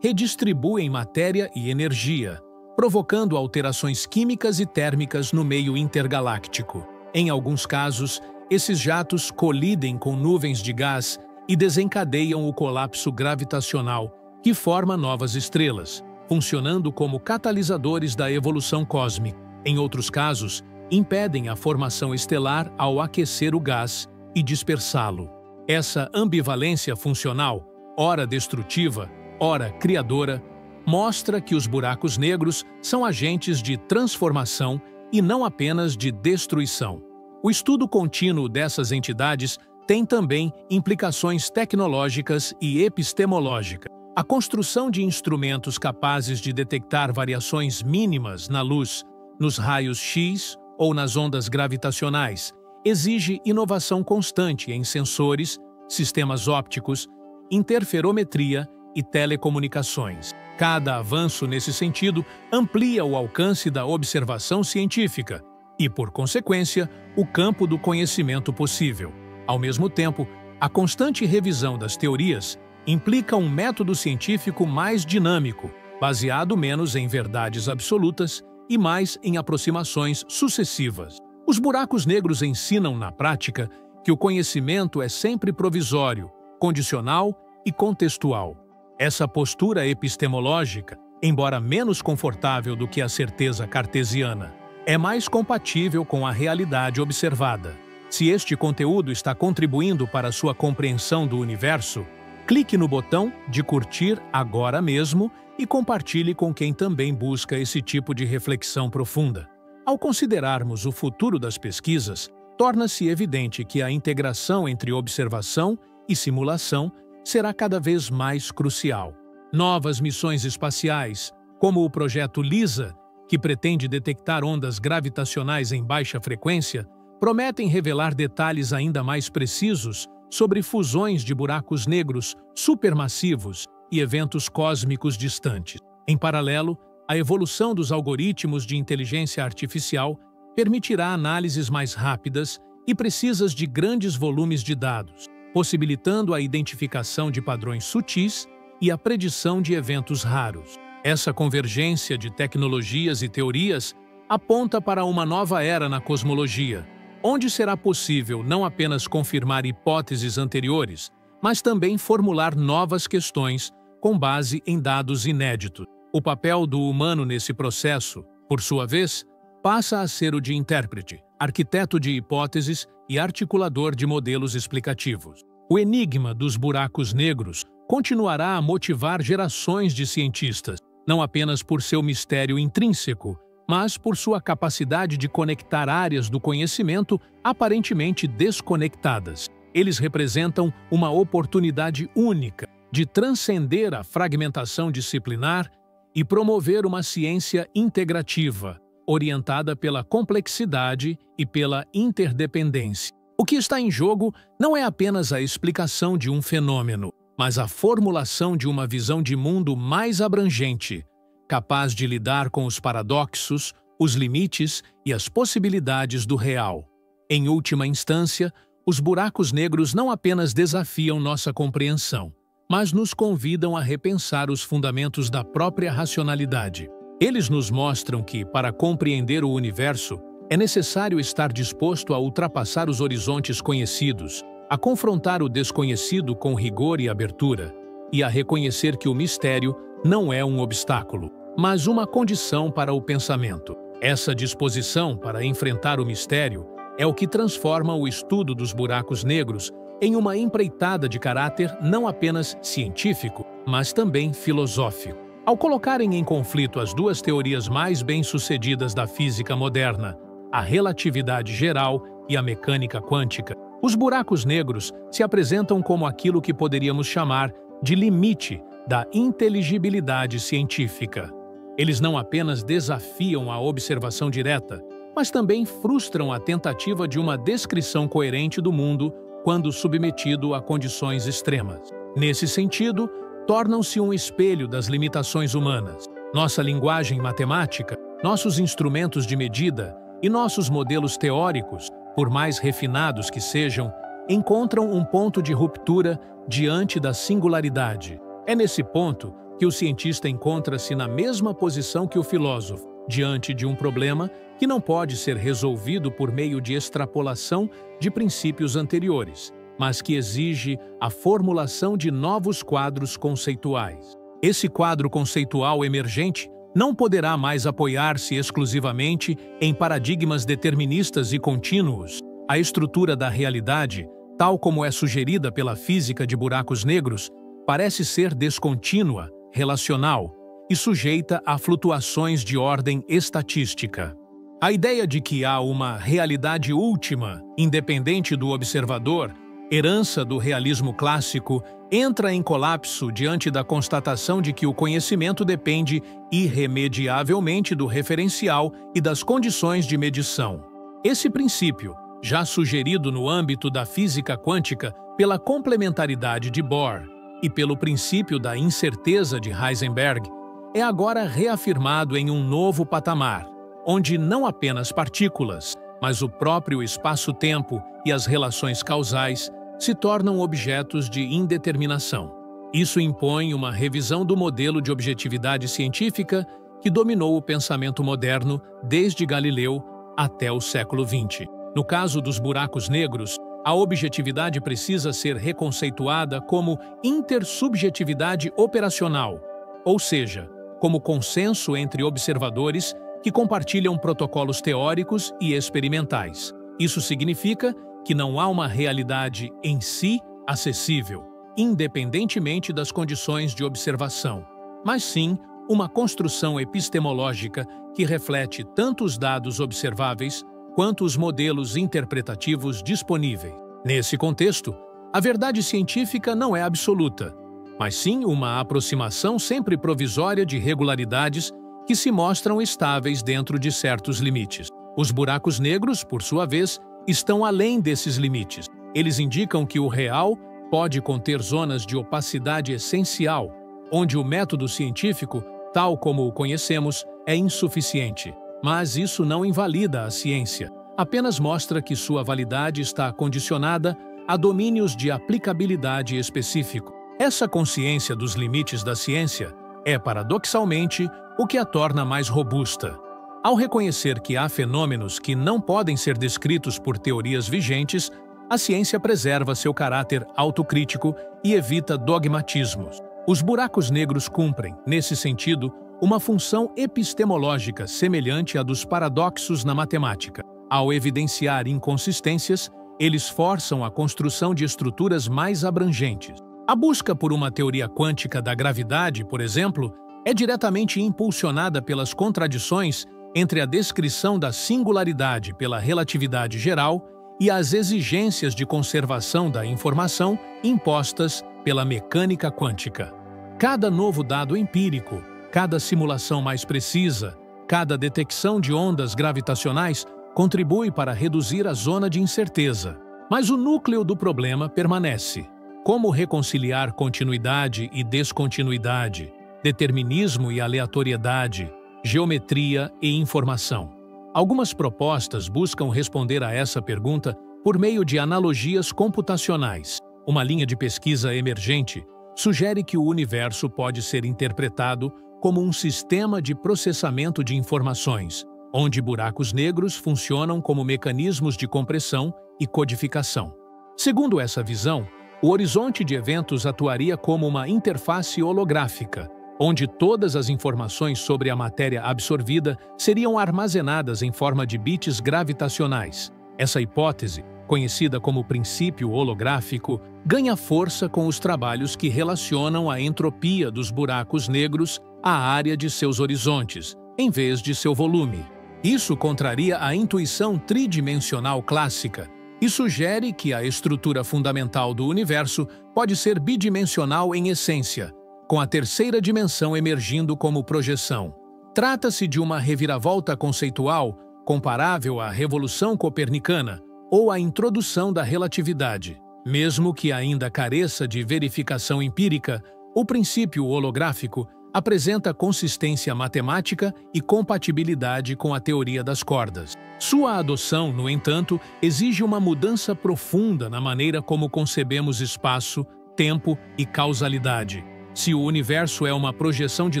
redistribuem matéria e energia, provocando alterações químicas e térmicas no meio intergaláctico. Em alguns casos, esses jatos colidem com nuvens de gás e desencadeiam o colapso gravitacional, que forma novas estrelas, funcionando como catalisadores da evolução cósmica. Em outros casos, impedem a formação estelar ao aquecer o gás e dispersá-lo. Essa ambivalência funcional, ora destrutiva, ora criadora, mostra que os buracos negros são agentes de transformação e não apenas de destruição. O estudo contínuo dessas entidades tem também implicações tecnológicas e epistemológicas. A construção de instrumentos capazes de detectar variações mínimas na luz, nos raios X ou nas ondas gravitacionais exige inovação constante em sensores, sistemas ópticos, interferometria e telecomunicações. Cada avanço nesse sentido amplia o alcance da observação científica e, por consequência, o campo do conhecimento possível. Ao mesmo tempo, a constante revisão das teorias implica um método científico mais dinâmico, baseado menos em verdades absolutas e mais em aproximações sucessivas. Os buracos negros ensinam, na prática, que o conhecimento é sempre provisório, condicional e contextual. Essa postura epistemológica, embora menos confortável do que a certeza cartesiana, é mais compatível com a realidade observada. Se este conteúdo está contribuindo para a sua compreensão do universo, clique no botão de curtir agora mesmo e compartilhe com quem também busca esse tipo de reflexão profunda. Ao considerarmos o futuro das pesquisas, torna-se evidente que a integração entre observação e simulação será cada vez mais crucial. Novas missões espaciais, como o projeto LISA, que pretende detectar ondas gravitacionais em baixa frequência, prometem revelar detalhes ainda mais precisos sobre fusões de buracos negros supermassivos e eventos cósmicos distantes. Em paralelo, a evolução dos algoritmos de inteligência artificial permitirá análises mais rápidas e precisas de grandes volumes de dados, possibilitando a identificação de padrões sutis e a predição de eventos raros. Essa convergência de tecnologias e teorias aponta para uma nova era na cosmologia, onde será possível não apenas confirmar hipóteses anteriores, mas também formular novas questões com base em dados inéditos. O papel do humano nesse processo, por sua vez, passa a ser o de intérprete, arquiteto de hipóteses e articulador de modelos explicativos. O enigma dos buracos negros continuará a motivar gerações de cientistas, não apenas por seu mistério intrínseco, mas por sua capacidade de conectar áreas do conhecimento aparentemente desconectadas. Eles representam uma oportunidade única de transcender a fragmentação disciplinar e promover uma ciência integrativa, orientada pela complexidade e pela interdependência. O que está em jogo não é apenas a explicação de um fenômeno, mas a formulação de uma visão de mundo mais abrangente, capaz de lidar com os paradoxos, os limites e as possibilidades do real. Em última instância, os buracos negros não apenas desafiam nossa compreensão, mas nos convidam a repensar os fundamentos da própria racionalidade. Eles nos mostram que, para compreender o universo, é necessário estar disposto a ultrapassar os horizontes conhecidos, a confrontar o desconhecido com rigor e abertura, e a reconhecer que o mistério não é um obstáculo, mas uma condição para o pensamento. Essa disposição para enfrentar o mistério é o que transforma o estudo dos buracos negros em uma empreitada de caráter não apenas científico, mas também filosófico. Ao colocarem em conflito as duas teorias mais bem-sucedidas da física moderna, a relatividade geral e a mecânica quântica, os buracos negros se apresentam como aquilo que poderíamos chamar de limite da inteligibilidade científica. Eles não apenas desafiam a observação direta, mas também frustram a tentativa de uma descrição coerente do mundo quando submetido a condições extremas. Nesse sentido, tornam-se um espelho das limitações humanas. Nossa linguagem matemática, nossos instrumentos de medida e nossos modelos teóricos, por mais refinados que sejam, encontram um ponto de ruptura diante da singularidade. É nesse ponto que o cientista encontra-se na mesma posição que o filósofo, diante de um problema que não pode ser resolvido por meio de extrapolação de princípios anteriores, mas que exige a formulação de novos quadros conceituais. Esse quadro conceitual emergente não poderá mais apoiar-se exclusivamente em paradigmas deterministas e contínuos. A estrutura da realidade, tal como é sugerida pela física de buracos negros, parece ser descontínua, relacional e sujeita a flutuações de ordem estatística. A ideia de que há uma realidade última, independente do observador, herança do realismo clássico, entra em colapso diante da constatação de que o conhecimento depende irremediavelmente do referencial e das condições de medição. Esse princípio, já sugerido no âmbito da física quântica pela complementaridade de Bohr e pelo princípio da incerteza de Heisenberg, é agora reafirmado em um novo patamar, onde não apenas partículas, mas o próprio espaço-tempo e as relações causais se tornam objetos de indeterminação. Isso impõe uma revisão do modelo de objetividade científica que dominou o pensamento moderno desde Galileu até o século XX. No caso dos buracos negros, a objetividade precisa ser reconceituada como intersubjetividade operacional, ou seja, como consenso entre observadores que compartilham protocolos teóricos e experimentais. Isso significa que não há uma realidade em si acessível, independentemente das condições de observação, mas sim uma construção epistemológica que reflete tanto os dados observáveis quanto os modelos interpretativos disponíveis. Nesse contexto, a verdade científica não é absoluta, mas sim uma aproximação sempre provisória de regularidades que se mostram estáveis dentro de certos limites. Os buracos negros, por sua vez, estão além desses limites. Eles indicam que o real pode conter zonas de opacidade essencial, onde o método científico, tal como o conhecemos, é insuficiente. Mas isso não invalida a ciência, apenas mostra que sua validade está condicionada a domínios de aplicabilidade específico. Essa consciência dos limites da ciência é, paradoxalmente, o que a torna mais robusta. Ao reconhecer que há fenômenos que não podem ser descritos por teorias vigentes, a ciência preserva seu caráter autocrítico e evita dogmatismos. Os buracos negros cumprem, nesse sentido, uma função epistemológica semelhante à dos paradoxos na matemática. Ao evidenciar inconsistências, eles forçam a construção de estruturas mais abrangentes. A busca por uma teoria quântica da gravidade, por exemplo, é diretamente impulsionada pelas contradições entre a descrição da singularidade pela relatividade geral e as exigências de conservação da informação impostas pela mecânica quântica. Cada novo dado empírico, cada simulação mais precisa, cada detecção de ondas gravitacionais contribui para reduzir a zona de incerteza. Mas o núcleo do problema permanece. Como reconciliar continuidade e descontinuidade, determinismo e aleatoriedade, geometria e informação? Algumas propostas buscam responder a essa pergunta por meio de analogias computacionais. Uma linha de pesquisa emergente sugere que o universo pode ser interpretado como um sistema de processamento de informações, onde buracos negros funcionam como mecanismos de compressão e codificação. Segundo essa visão, o horizonte de eventos atuaria como uma interface holográfica, onde todas as informações sobre a matéria absorvida seriam armazenadas em forma de bits gravitacionais. Essa hipótese, conhecida como princípio holográfico, ganha força com os trabalhos que relacionam a entropia dos buracos negros à área de seus horizontes, em vez de seu volume. Isso contraria a intuição tridimensional clássica e sugere que a estrutura fundamental do universo pode ser bidimensional em essência, com a terceira dimensão emergindo como projeção. Trata-se de uma reviravolta conceitual comparável à Revolução Copernicana ou à introdução da relatividade. Mesmo que ainda careça de verificação empírica, o princípio holográfico apresenta consistência matemática e compatibilidade com a teoria das cordas. Sua adoção, no entanto, exige uma mudança profunda na maneira como concebemos espaço, tempo e causalidade. Se o universo é uma projeção de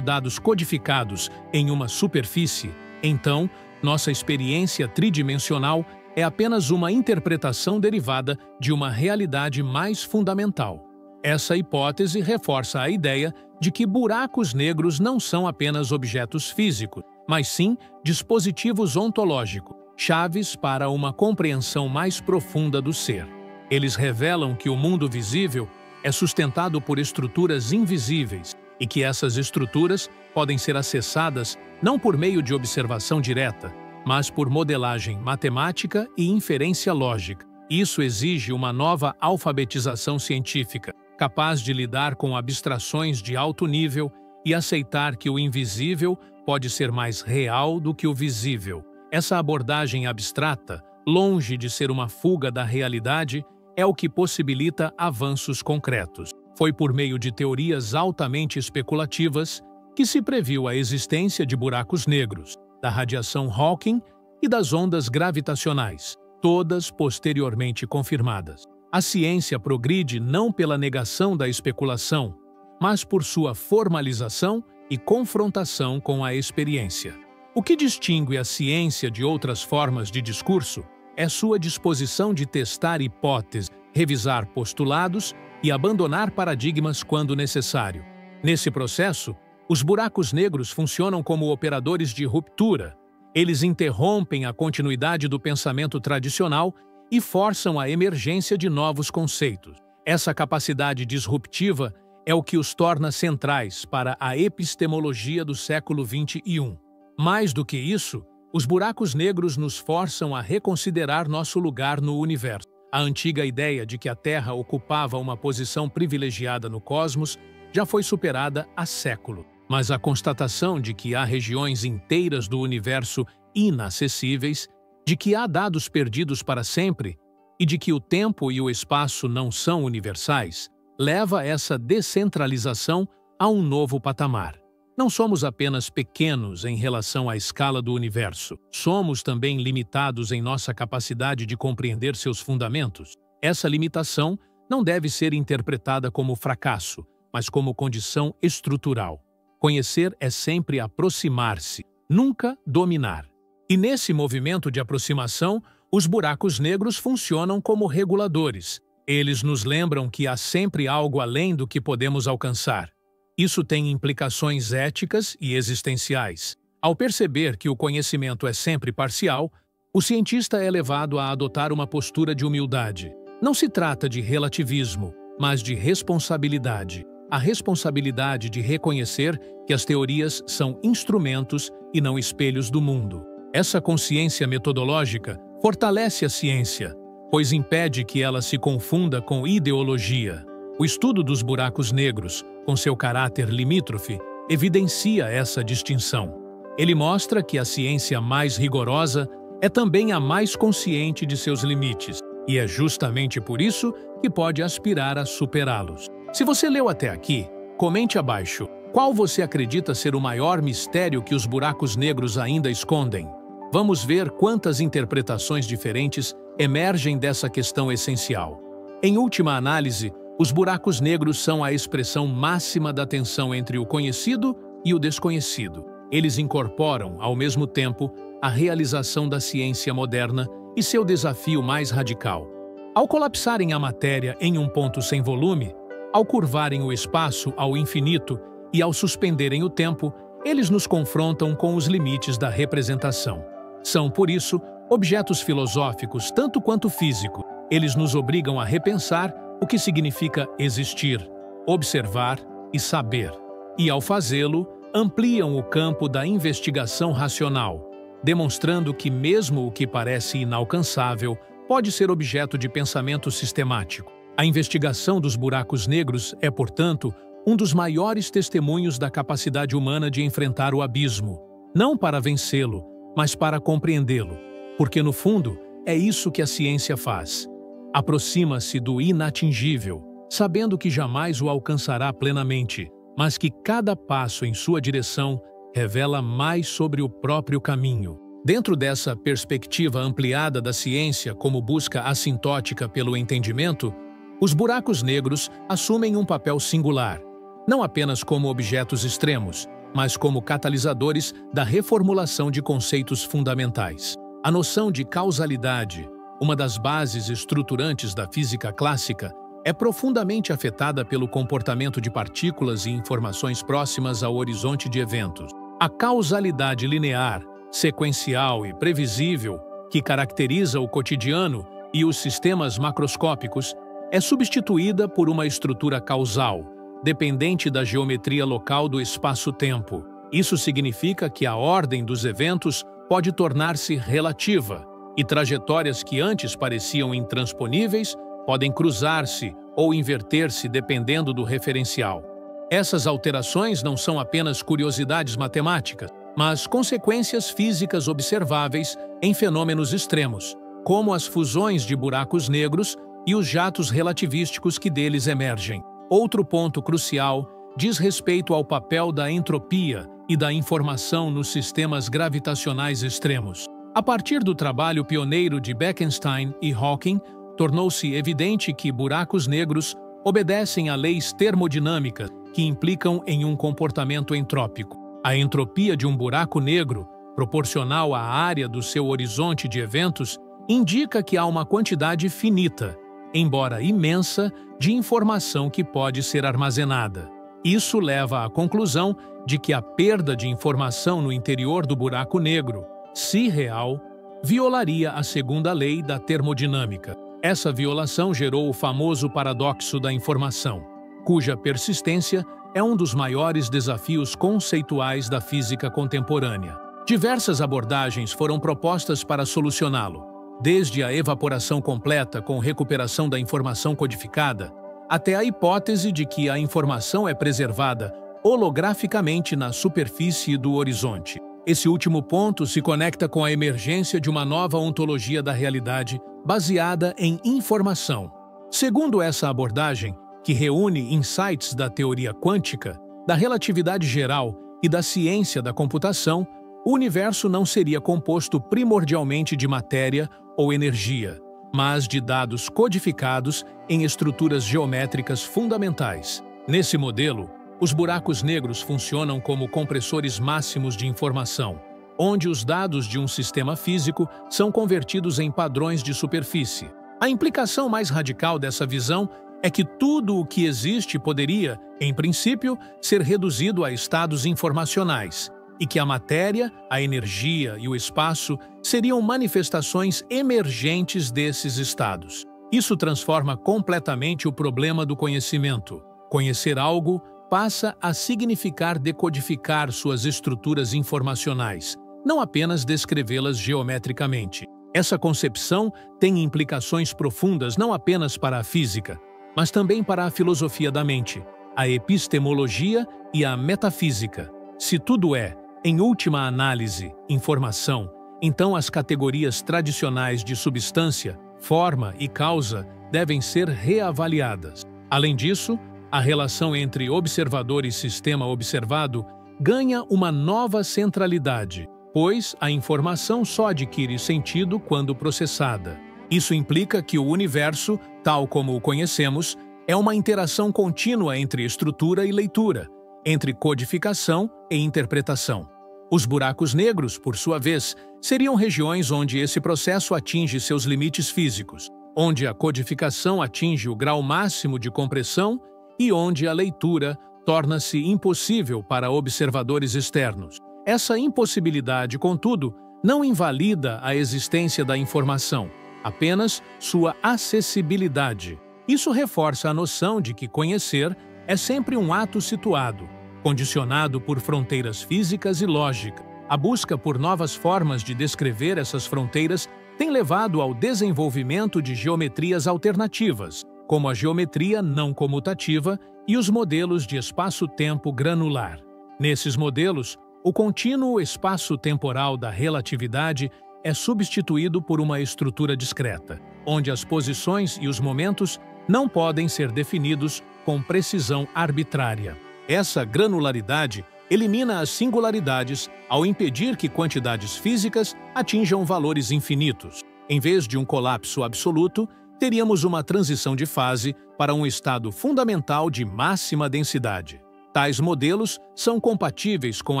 dados codificados em uma superfície, então nossa experiência tridimensional é apenas uma interpretação derivada de uma realidade mais fundamental. Essa hipótese reforça a ideia de que buracos negros não são apenas objetos físicos, mas sim dispositivos ontológicos, chaves para uma compreensão mais profunda do ser. Eles revelam que o mundo visível é sustentado por estruturas invisíveis e que essas estruturas podem ser acessadas não por meio de observação direta, mas por modelagem matemática e inferência lógica. Isso exige uma nova alfabetização científica, capaz de lidar com abstrações de alto nível e aceitar que o invisível pode ser mais real do que o visível. Essa abordagem abstrata, longe de ser uma fuga da realidade, é o que possibilita avanços concretos. Foi por meio de teorias altamente especulativas que se previu a existência de buracos negros, da radiação Hawking e das ondas gravitacionais, todas posteriormente confirmadas. A ciência progride não pela negação da especulação, mas por sua formalização e confrontação com a experiência. O que distingue a ciência de outras formas de discurso é sua disposição de testar hipóteses, revisar postulados e abandonar paradigmas quando necessário. Nesse processo, os buracos negros funcionam como operadores de ruptura. Eles interrompem a continuidade do pensamento tradicional e forçam a emergência de novos conceitos. Essa capacidade disruptiva é o que os torna centrais para a epistemologia do século XXI. Mais do que isso, os buracos negros nos forçam a reconsiderar nosso lugar no universo. A antiga ideia de que a Terra ocupava uma posição privilegiada no cosmos já foi superada há séculos. Mas a constatação de que há regiões inteiras do universo inacessíveis, de que há dados perdidos para sempre e de que o tempo e o espaço não são universais, leva essa descentralização a um novo patamar. Não somos apenas pequenos em relação à escala do universo, somos também limitados em nossa capacidade de compreender seus fundamentos. Essa limitação não deve ser interpretada como fracasso, mas como condição estrutural. Conhecer é sempre aproximar-se, nunca dominar. E nesse movimento de aproximação, os buracos negros funcionam como reguladores. Eles nos lembram que há sempre algo além do que podemos alcançar. Isso tem implicações éticas e existenciais. Ao perceber que o conhecimento é sempre parcial, o cientista é levado a adotar uma postura de humildade. Não se trata de relativismo, mas de responsabilidade. A responsabilidade de reconhecer que as teorias são instrumentos e não espelhos do mundo. Essa consciência metodológica fortalece a ciência, pois impede que ela se confunda com ideologia. O estudo dos buracos negros, com seu caráter limítrofe, evidencia essa distinção. Ele mostra que a ciência mais rigorosa é também a mais consciente de seus limites, e é justamente por isso que pode aspirar a superá-los. Se você leu até aqui, comente abaixo qual você acredita ser o maior mistério que os buracos negros ainda escondem. Vamos ver quantas interpretações diferentes emergem dessa questão essencial. Em última análise, os buracos negros são a expressão máxima da tensão entre o conhecido e o desconhecido. Eles incorporam, ao mesmo tempo, a realização da ciência moderna e seu desafio mais radical. Ao colapsarem a matéria em um ponto sem volume, ao curvarem o espaço ao infinito e ao suspenderem o tempo, eles nos confrontam com os limites da representação. São, por isso, objetos filosóficos tanto quanto físicos. Eles nos obrigam a repensar o que significa existir, observar e saber. E, ao fazê-lo, ampliam o campo da investigação racional, demonstrando que mesmo o que parece inalcançável pode ser objeto de pensamento sistemático. A investigação dos buracos negros é, portanto, um dos maiores testemunhos da capacidade humana de enfrentar o abismo, não para vencê-lo, mas para compreendê-lo, porque, no fundo, é isso que a ciência faz. Aproxima-se do inatingível, sabendo que jamais o alcançará plenamente, mas que cada passo em sua direção revela mais sobre o próprio caminho. Dentro dessa perspectiva ampliada da ciência como busca assintótica pelo entendimento, os buracos negros assumem um papel singular, não apenas como objetos extremos, mas como catalisadores da reformulação de conceitos fundamentais. A noção de causalidade, uma das bases estruturantes da física clássica, é profundamente afetada pelo comportamento de partículas e informações próximas ao horizonte de eventos. A causalidade linear, sequencial e previsível, que caracteriza o cotidiano e os sistemas macroscópicos, é substituída por uma estrutura causal, dependente da geometria local do espaço-tempo. Isso significa que a ordem dos eventos pode tornar-se relativa, e trajetórias que antes pareciam intransponíveis podem cruzar-se ou inverter-se dependendo do referencial. Essas alterações não são apenas curiosidades matemáticas, mas consequências físicas observáveis em fenômenos extremos, como as fusões de buracos negros e os jatos relativísticos que deles emergem. Outro ponto crucial diz respeito ao papel da entropia e da informação nos sistemas gravitacionais extremos. A partir do trabalho pioneiro de Bekenstein e Hawking, tornou-se evidente que buracos negros obedecem a leis termodinâmicas que implicam em um comportamento entrópico. A entropia de um buraco negro, proporcional à área do seu horizonte de eventos, indica que há uma quantidade finita, embora imensa, de informação que pode ser armazenada. Isso leva à conclusão de que a perda de informação no interior do buraco negro, se real, violaria a segunda lei da termodinâmica. Essa violação gerou o famoso paradoxo da informação, cuja persistência é um dos maiores desafios conceituais da física contemporânea. Diversas abordagens foram propostas para solucioná-lo, desde a evaporação completa com recuperação da informação codificada, até a hipótese de que a informação é preservada holograficamente na superfície do horizonte. Esse último ponto se conecta com a emergência de uma nova ontologia da realidade baseada em informação. Segundo essa abordagem, que reúne insights da teoria quântica, da relatividade geral e da ciência da computação, o universo não seria composto primordialmente de matéria ou energia, mas de dados codificados em estruturas geométricas fundamentais. Nesse modelo, os buracos negros funcionam como compressores máximos de informação, onde os dados de um sistema físico são convertidos em padrões de superfície. A implicação mais radical dessa visão é que tudo o que existe poderia, em princípio, ser reduzido a estados informacionais, e que a matéria, a energia e o espaço seriam manifestações emergentes desses estados. Isso transforma completamente o problema do conhecimento. Conhecer algo passa a significar decodificar suas estruturas informacionais, não apenas descrevê-las geometricamente. Essa concepção tem implicações profundas não apenas para a física, mas também para a filosofia da mente, a epistemologia e a metafísica. Se tudo é, em última análise, informação, então as categorias tradicionais de substância, forma e causa devem ser reavaliadas. Além disso, a relação entre observador e sistema observado ganha uma nova centralidade, pois a informação só adquire sentido quando processada. Isso implica que o universo, tal como o conhecemos, é uma interação contínua entre estrutura e leitura, entre codificação e interpretação. Os buracos negros, por sua vez, seriam regiões onde esse processo atinge seus limites físicos, onde a codificação atinge o grau máximo de compressão e onde a leitura torna-se impossível para observadores externos. Essa impossibilidade, contudo, não invalida a existência da informação, apenas sua acessibilidade. Isso reforça a noção de que conhecer é sempre um ato situado, condicionado por fronteiras físicas e lógica. A busca por novas formas de descrever essas fronteiras tem levado ao desenvolvimento de geometrias alternativas, como a geometria não comutativa e os modelos de espaço-tempo granular. Nesses modelos, o contínuo espaço-temporal da relatividade é substituído por uma estrutura discreta, onde as posições e os momentos não podem ser definidos com precisão arbitrária. Essa granularidade elimina as singularidades ao impedir que quantidades físicas atinjam valores infinitos. Em vez de um colapso absoluto, teríamos uma transição de fase para um estado fundamental de máxima densidade. Tais modelos são compatíveis com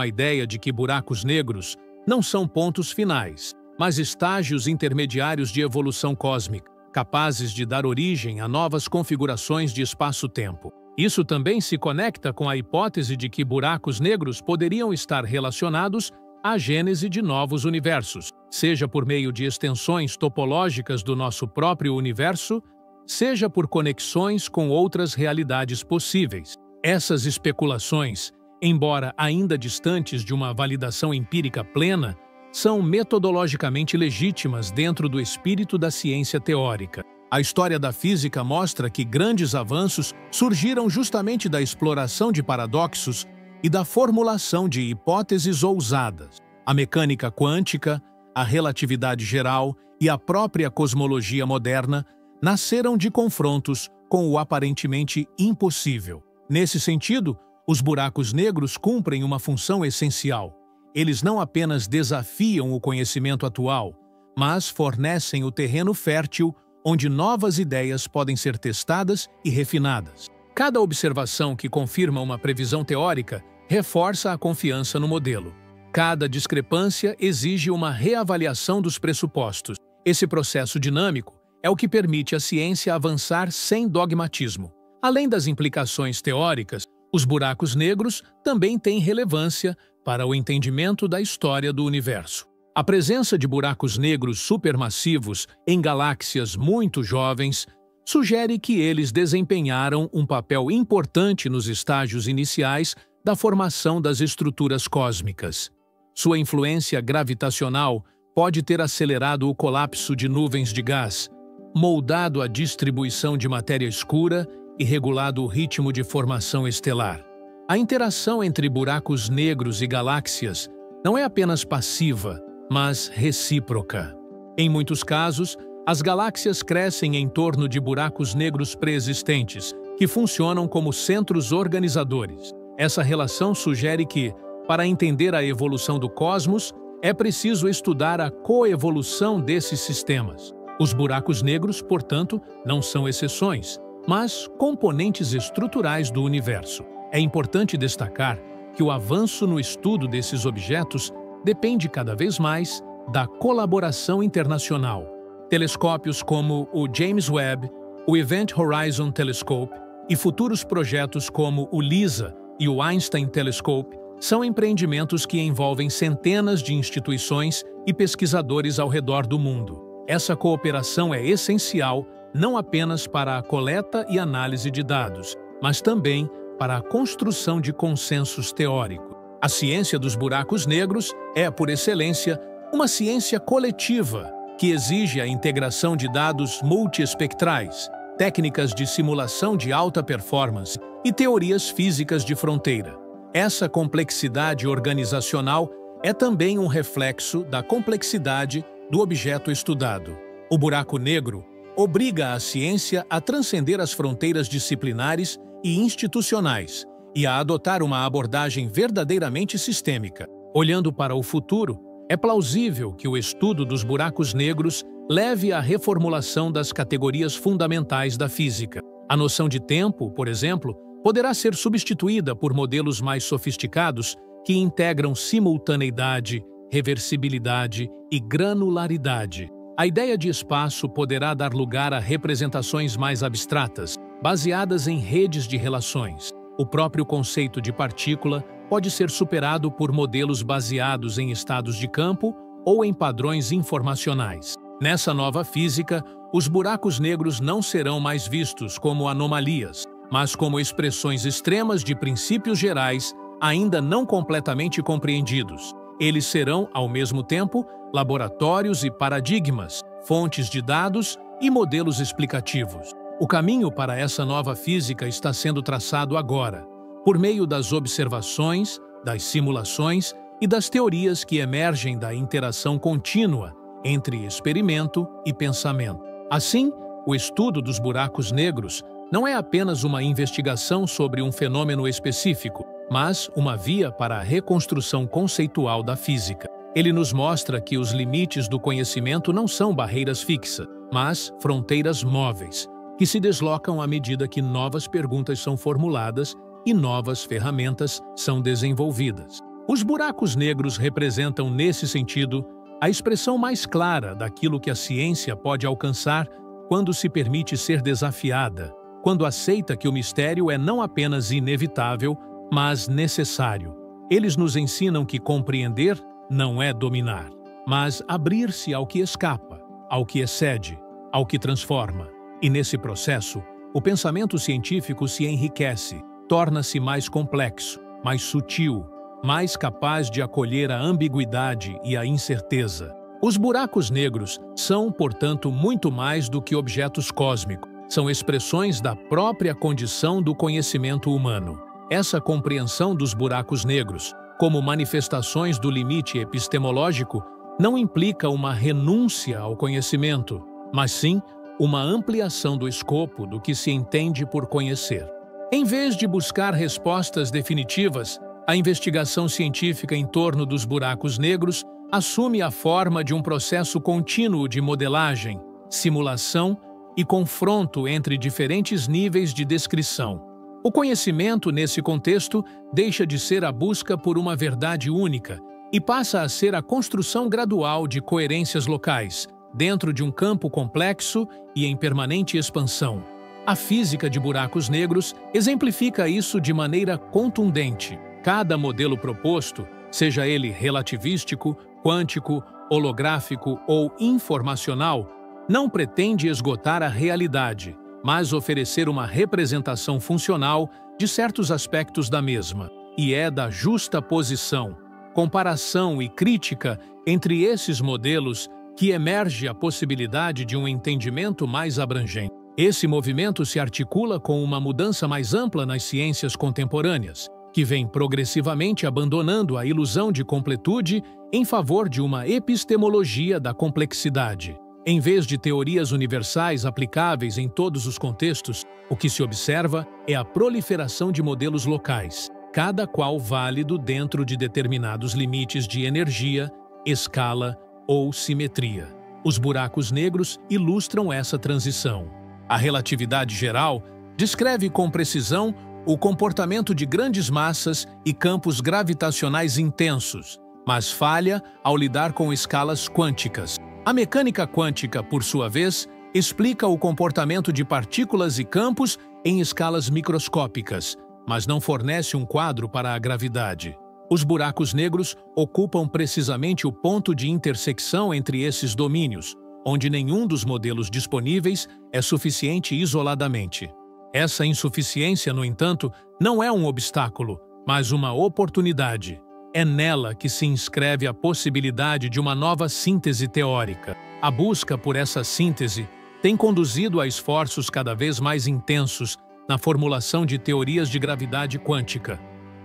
a ideia de que buracos negros não são pontos finais, mas estágios intermediários de evolução cósmica, capazes de dar origem a novas configurações de espaço-tempo. Isso também se conecta com a hipótese de que buracos negros poderiam estar relacionados à gênese de novos universos, seja por meio de extensões topológicas do nosso próprio universo, seja por conexões com outras realidades possíveis. Essas especulações, embora ainda distantes de uma validação empírica plena, são metodologicamente legítimas dentro do espírito da ciência teórica. A história da física mostra que grandes avanços surgiram justamente da exploração de paradoxos e da formulação de hipóteses ousadas. A mecânica quântica, a relatividade geral e a própria cosmologia moderna nasceram de confrontos com o aparentemente impossível. Nesse sentido, os buracos negros cumprem uma função essencial. Eles não apenas desafiam o conhecimento atual, mas fornecem o terreno fértil onde novas ideias podem ser testadas e refinadas. Cada observação que confirma uma previsão teórica reforça a confiança no modelo. Cada discrepância exige uma reavaliação dos pressupostos. Esse processo dinâmico é o que permite à ciência avançar sem dogmatismo. Além das implicações teóricas, os buracos negros também têm relevância para o entendimento da história do universo. A presença de buracos negros supermassivos em galáxias muito jovens sugere que eles desempenharam um papel importante nos estágios iniciais da formação das estruturas cósmicas. Sua influência gravitacional pode ter acelerado o colapso de nuvens de gás, moldado a distribuição de matéria escura e regulado o ritmo de formação estelar. A interação entre buracos negros e galáxias não é apenas passiva, mas recíproca. Em muitos casos, as galáxias crescem em torno de buracos negros pré-existentes, que funcionam como centros organizadores. Essa relação sugere que, para entender a evolução do cosmos, é preciso estudar a coevolução desses sistemas. Os buracos negros, portanto, não são exceções, mas componentes estruturais do universo. É importante destacar que o avanço no estudo desses objetos depende cada vez mais da colaboração internacional. Telescópios como o James Webb, o Event Horizon Telescope e futuros projetos como o LISA e o Einstein Telescope são empreendimentos que envolvem centenas de instituições e pesquisadores ao redor do mundo. Essa cooperação é essencial não apenas para a coleta e análise de dados, mas também para a construção de consensos teóricos. A ciência dos buracos negros é, por excelência, uma ciência coletiva que exige a integração de dados multiespectrais, técnicas de simulação de alta performance e teorias físicas de fronteira. Essa complexidade organizacional é também um reflexo da complexidade do objeto estudado. O buraco negro obriga a ciência a transcender as fronteiras disciplinares e institucionais e a adotar uma abordagem verdadeiramente sistêmica. Olhando para o futuro, é plausível que o estudo dos buracos negros leve à reformulação das categorias fundamentais da física. A noção de tempo, por exemplo, poderá ser substituída por modelos mais sofisticados que integram simultaneidade, reversibilidade e granularidade. A ideia de espaço poderá dar lugar a representações mais abstratas, baseadas em redes de relações. O próprio conceito de partícula pode ser superado por modelos baseados em estados de campo ou em padrões informacionais. Nessa nova física, os buracos negros não serão mais vistos como anomalias, mas como expressões extremas de princípios gerais ainda não completamente compreendidos. Eles serão, ao mesmo tempo, laboratórios e paradigmas, fontes de dados e modelos explicativos. O caminho para essa nova física está sendo traçado agora, por meio das observações, das simulações e das teorias que emergem da interação contínua entre experimento e pensamento. Assim, o estudo dos buracos negros não é apenas uma investigação sobre um fenômeno específico, mas uma via para a reconstrução conceitual da física. Ele nos mostra que os limites do conhecimento não são barreiras fixas, mas fronteiras móveis, que se deslocam à medida que novas perguntas são formuladas e novas ferramentas são desenvolvidas. Os buracos negros representam, nesse sentido, a expressão mais clara daquilo que a ciência pode alcançar quando se permite ser desafiada, quando aceita que o mistério é não apenas inevitável, mas necessário. Eles nos ensinam que compreender não é dominar, mas abrir-se ao que escapa, ao que excede, ao que transforma. E nesse processo, o pensamento científico se enriquece, torna-se mais complexo, mais sutil, mais capaz de acolher a ambiguidade e a incerteza. Os buracos negros são, portanto, muito mais do que objetos cósmicos. São expressões da própria condição do conhecimento humano. Essa compreensão dos buracos negros, como manifestações do limite epistemológico, não implica uma renúncia ao conhecimento, mas sim uma ampliação do escopo do que se entende por conhecer. Em vez de buscar respostas definitivas, a investigação científica em torno dos buracos negros assume a forma de um processo contínuo de modelagem, simulação e confronto entre diferentes níveis de descrição. O conhecimento, nesse contexto, deixa de ser a busca por uma verdade única e passa a ser a construção gradual de coerências locais, dentro de um campo complexo e em permanente expansão. A física de buracos negros exemplifica isso de maneira contundente. Cada modelo proposto, seja ele relativístico, quântico, holográfico ou informacional, não pretende esgotar a realidade, mas oferecer uma representação funcional de certos aspectos da mesma, e é da justa posição, comparação e crítica entre esses modelos que emerge a possibilidade de um entendimento mais abrangente. Esse movimento se articula com uma mudança mais ampla nas ciências contemporâneas, que vem progressivamente abandonando a ilusão de completude em favor de uma epistemologia da complexidade. Em vez de teorias universais aplicáveis em todos os contextos, o que se observa é a proliferação de modelos locais, cada qual válido dentro de determinados limites de energia, escala ou simetria. Os buracos negros ilustram essa transição. A relatividade geral descreve com precisão o comportamento de grandes massas e campos gravitacionais intensos, mas falha ao lidar com escalas quânticas. A mecânica quântica, por sua vez, explica o comportamento de partículas e campos em escalas microscópicas, mas não fornece um quadro para a gravidade. Os buracos negros ocupam precisamente o ponto de intersecção entre esses domínios, onde nenhum dos modelos disponíveis é suficiente isoladamente. Essa insuficiência, no entanto, não é um obstáculo, mas uma oportunidade. É nela que se inscreve a possibilidade de uma nova síntese teórica. A busca por essa síntese tem conduzido a esforços cada vez mais intensos na formulação de teorias de gravidade quântica.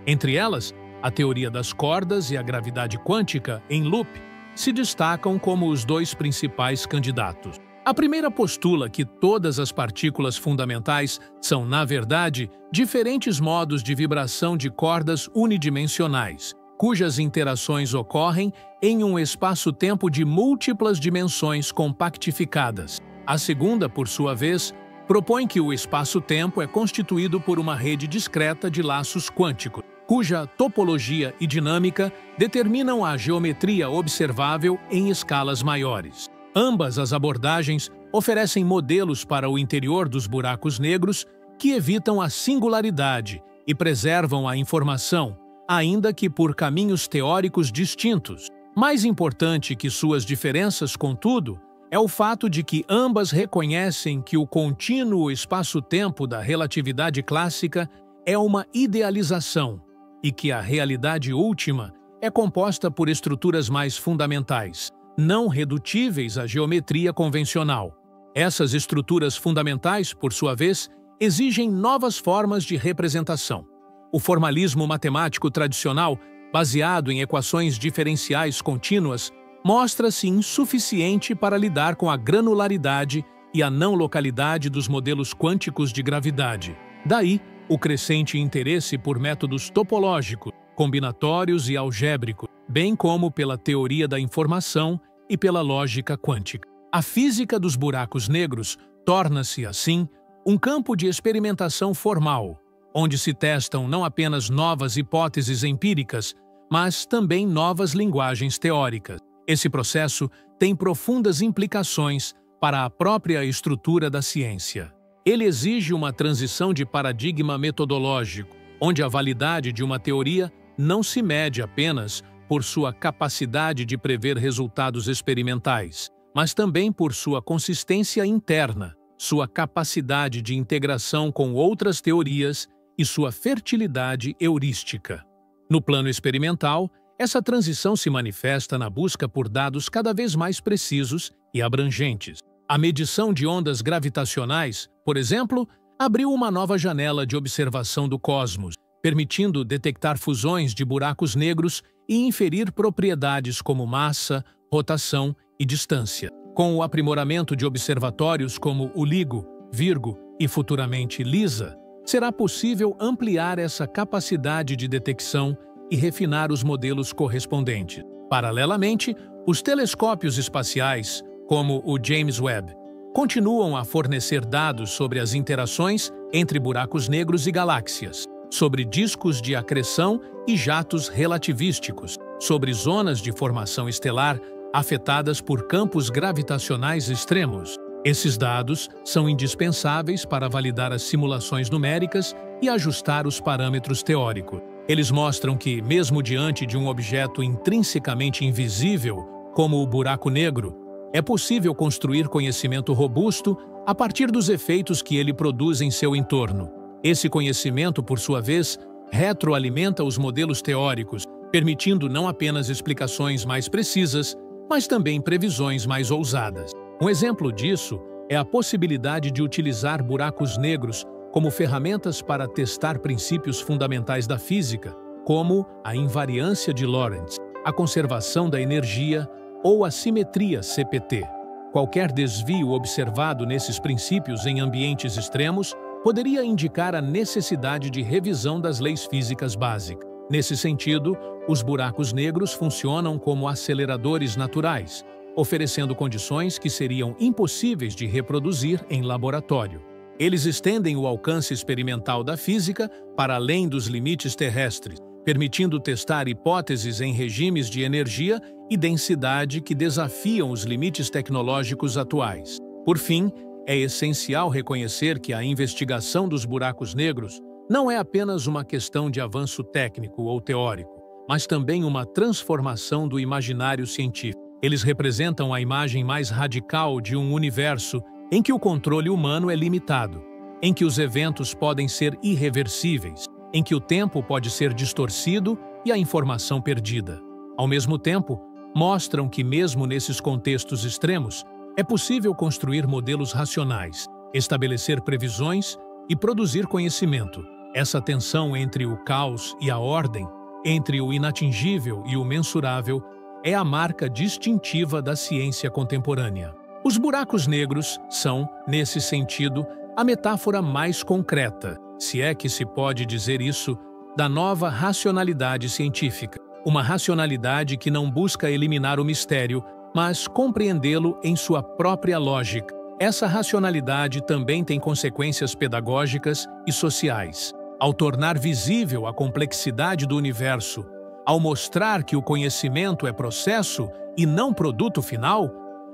Entre elas, a teoria das cordas e a gravidade quântica, em loop, se destacam como os dois principais candidatos. A primeira postula que todas as partículas fundamentais são, na verdade, diferentes modos de vibração de cordas unidimensionais, cujas interações ocorrem em um espaço-tempo de múltiplas dimensões compactificadas. A segunda, por sua vez, propõe que o espaço-tempo é constituído por uma rede discreta de laços quânticos, cuja topologia e dinâmica determinam a geometria observável em escalas maiores. Ambas as abordagens oferecem modelos para o interior dos buracos negros que evitam a singularidade e preservam a informação, ainda que por caminhos teóricos distintos. Mais importante que suas diferenças, contudo, é o fato de que ambas reconhecem que o contínuo espaço-tempo da relatividade clássica é uma idealização e que a realidade última é composta por estruturas mais fundamentais, não redutíveis à geometria convencional. Essas estruturas fundamentais, por sua vez, exigem novas formas de representação. O formalismo matemático tradicional, baseado em equações diferenciais contínuas, mostra-se insuficiente para lidar com a granularidade e a não localidade dos modelos quânticos de gravidade. Daí, o crescente interesse por métodos topológicos, combinatórios e algébricos, bem como pela teoria da informação e pela lógica quântica. A física dos buracos negros torna-se, assim, um campo de experimentação formal, onde se testam não apenas novas hipóteses empíricas, mas também novas linguagens teóricas. Esse processo tem profundas implicações para a própria estrutura da ciência. Ele exige uma transição de paradigma metodológico, onde a validade de uma teoria não se mede apenas por sua capacidade de prever resultados experimentais, mas também por sua consistência interna, sua capacidade de integração com outras teorias e sua fertilidade heurística. No plano experimental, essa transição se manifesta na busca por dados cada vez mais precisos e abrangentes. A medição de ondas gravitacionais, por exemplo, abriu uma nova janela de observação do cosmos, permitindo detectar fusões de buracos negros e inferir propriedades como massa, rotação e distância. Com o aprimoramento de observatórios como o LIGO, Virgo e futuramente LISA, será possível ampliar essa capacidade de detecção e refinar os modelos correspondentes. Paralelamente, os telescópios espaciais, como o James Webb, continuam a fornecer dados sobre as interações entre buracos negros e galáxias, sobre discos de acreção e jatos relativísticos, sobre zonas de formação estelar afetadas por campos gravitacionais extremos. Esses dados são indispensáveis para validar as simulações numéricas e ajustar os parâmetros teóricos. Eles mostram que, mesmo diante de um objeto intrinsecamente invisível, como o buraco negro, é possível construir conhecimento robusto a partir dos efeitos que ele produz em seu entorno. Esse conhecimento, por sua vez, retroalimenta os modelos teóricos, permitindo não apenas explicações mais precisas, mas também previsões mais ousadas. Um exemplo disso é a possibilidade de utilizar buracos negros como ferramentas para testar princípios fundamentais da física, como a invariância de Lorentz, a conservação da energia ou a simetria CPT. Qualquer desvio observado nesses princípios em ambientes extremos poderia indicar a necessidade de revisão das leis físicas básicas. Nesse sentido, os buracos negros funcionam como aceleradores naturais, oferecendo condições que seriam impossíveis de reproduzir em laboratório. Eles estendem o alcance experimental da física para além dos limites terrestres, permitindo testar hipóteses em regimes de energia e densidade que desafiam os limites tecnológicos atuais. Por fim, é essencial reconhecer que a investigação dos buracos negros não é apenas uma questão de avanço técnico ou teórico, mas também uma transformação do imaginário científico. Eles representam a imagem mais radical de um universo em que o controle humano é limitado, em que os eventos podem ser irreversíveis, em que o tempo pode ser distorcido e a informação perdida. Ao mesmo tempo, mostram que mesmo nesses contextos extremos, é possível construir modelos racionais, estabelecer previsões e produzir conhecimento. Essa tensão entre o caos e a ordem, entre o inatingível e o mensurável, é a marca distintiva da ciência contemporânea. Os buracos negros são, nesse sentido, a metáfora mais concreta, se é que se pode dizer isso, da nova racionalidade científica. Uma racionalidade que não busca eliminar o mistério, mas compreendê-lo em sua própria lógica. Essa racionalidade também tem consequências pedagógicas e sociais. Ao tornar visível a complexidade do universo, ao mostrar que o conhecimento é processo e não produto final,